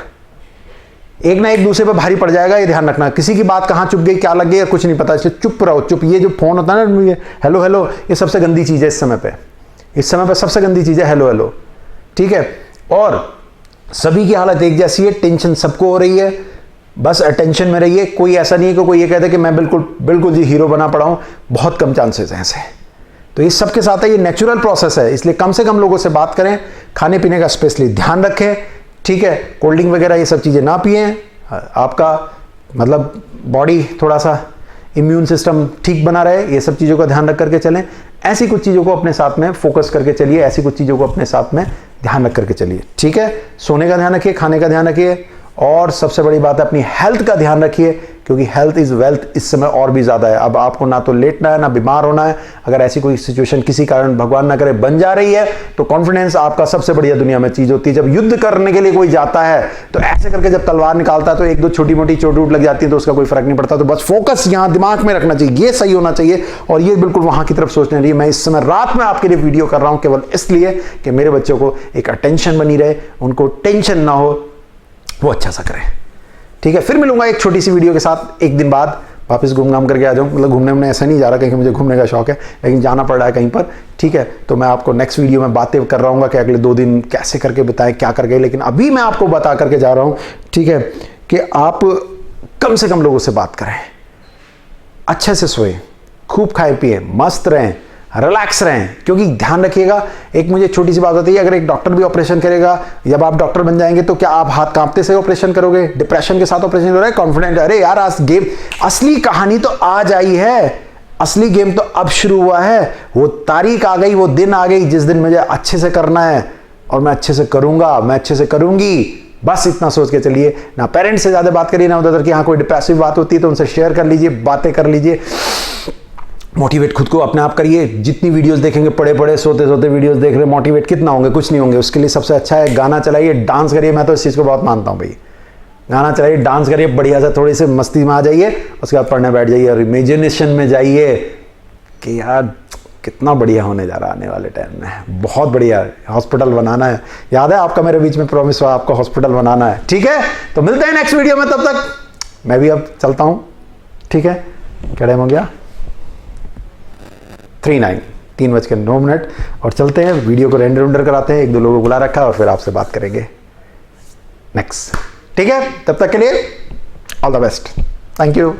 एक ना एक दूसरे पे भारी पड़ जाएगा, ये ध्यान रखना। किसी की बात कहां चुप गई, क्या लग गई, कुछ नहीं पता, इसलिए चुप रहो, चुप। ये जो फोन होता है ना, हेलो हेलो, ये सबसे गंदी चीज है इस समय पे। इस समय पे सबसे गंदी चीज है हेलो हेलो, ठीक है। और सभी की हालत एक जैसी है, टेंशन सबको हो रही है, बस अटेंशन में रहिए। कोई ऐसा नहीं है कि कोई ये कहते कि मैं बिल्कुल जी हीरो बना पड़ा हूं, बहुत कम चांसेस हैं ऐसे। तो ये सबके साथ है, ये नेचुरल प्रोसेस है, इसलिए कम से कम लोगों से बात करें। खाने पीने का स्पेशली ध्यान रखें, ठीक है। कोल्ड ड्रिंक वगैरह ये सब चीजें ना पिएं। आपका मतलब बॉडी थोड़ा सा इम्यून सिस्टम ठीक बना रहे, ये सब चीज़ों का ध्यान रख करके चलें। ऐसी कुछ चीज़ों को अपने साथ में फोकस करके चलिए, ऐसी कुछ चीज़ों को अपने साथ में ध्यान रख करके चलिए, ठीक है। सोने का ध्यान रखिए, खाने का ध्यान रखिए, और सबसे बड़ी बात है अपनी हेल्थ का ध्यान रखिए, क्योंकि हेल्थ इज वेल्थ इस समय और भी ज़्यादा है। अब आपको ना तो लेटना है ना बीमार होना है। अगर ऐसी कोई सिचुएशन किसी कारण भगवान ना करे बन जा रही है, तो कॉन्फिडेंस आपका सबसे बढ़िया दुनिया में चीज़ होती है। जब युद्ध करने के लिए कोई जाता है तो ऐसे करके जब तलवार निकालता है तो एक दो छोटी मोटी चोट वोट लग जाती है तो उसका कोई फर्क नहीं पड़ता। तो बस फोकस यहाँ दिमाग में रखना चाहिए, ये सही होना चाहिए और ये बिल्कुल वहाँ की तरफ सोचना चाहिए। मैं इस समय रात में आपके लिए वीडियो कर रहा हूँ केवल इसलिए कि मेरे बच्चों को एक अटेंशन बनी रहे, उनको टेंशन ना हो, वो अच्छा सा करें, ठीक है। फिर मिलूंगा एक छोटी सी वीडियो के साथ एक दिन बाद, वापस घूम घाम करके आ जाऊँ। मतलब घूमने में ऐसा नहीं जा रहा क्योंकि मुझे घूमने का शौक है, लेकिन जाना पड़ रहा है कहीं पर, ठीक है। तो मैं आपको नेक्स्ट वीडियो में बातें कर रहा हूँ कि अगले 2 दिन कैसे करके बताएं, क्या करके। लेकिन अभी मैं आपको बता करके जा रहा हूँ, ठीक है, कि आप कम से कम लोगों से बात करें, अच्छे से सोएं, खूब खाए पिए, मस्त रहें, रिलैक्स रहें। क्योंकि ध्यान रखिएगा, एक मुझे छोटी सी बात होती है, अगर एक डॉक्टर भी ऑपरेशन करेगा, जब आप डॉक्टर बन जाएंगे तो क्या आप हाथ कांपते से ऑपरेशन करोगे? डिप्रेशन के साथ ऑपरेशन हो रहा है, कॉन्फिडेंट, अरे यार आज गेम, असली कहानी तो आज आई है, असली गेम तो अब शुरू हुआ है। वो तारीख आ गई, वो दिन आ गई जिस दिन मुझे अच्छे से करना है और मैं अच्छे से करूंगा, मैं अच्छे से करूंगी। बस इतना सोच के चलिए। ना पेरेंट्स से ज्यादा बात करिए, ना उधर की हाँ कोई डिप्रेसिव बात होती है तो उनसे शेयर कर लीजिए, बातें कर लीजिए, मोटिवेट खुद को अपने आप करिए। जितनी वीडियोस देखेंगे, पड़े पड़े सोते सोते वीडियोस देख रहे, मोटिवेट कितना होंगे? कुछ नहीं होंगे। उसके लिए सबसे अच्छा है गाना चलाइए, डांस करिए। मैं तो इस चीज़ को बहुत मानता हूँ भाई, गाना चलाइए, डांस करिए, बढ़िया से थोड़ी सी मस्ती में आ जाइए, उसके बाद पढ़ने बैठ जाइए और इमेजिनेशन में जाइए कि यार कितना बढ़िया होने जा रहा है आने वाले टाइम में, बहुत बढ़िया। हॉस्पिटल बनाना है, याद है आपका मेरे बीच में प्रॉमिस हुआ आपका हॉस्पिटल बनाना है, ठीक है। तो मिलते हैं नेक्स्ट वीडियो में, तब तक मैं भी अब चलता हूँ, ठीक है। क्या टाइम हो गया? 3:09 और चलते हैं, वीडियो को रेंडर कराते हैं, 1-2 लोगों को बुला रखा है और फिर आपसे बात करेंगे नेक्स्ट, ठीक है। तब तक के लिए all the best, thank you.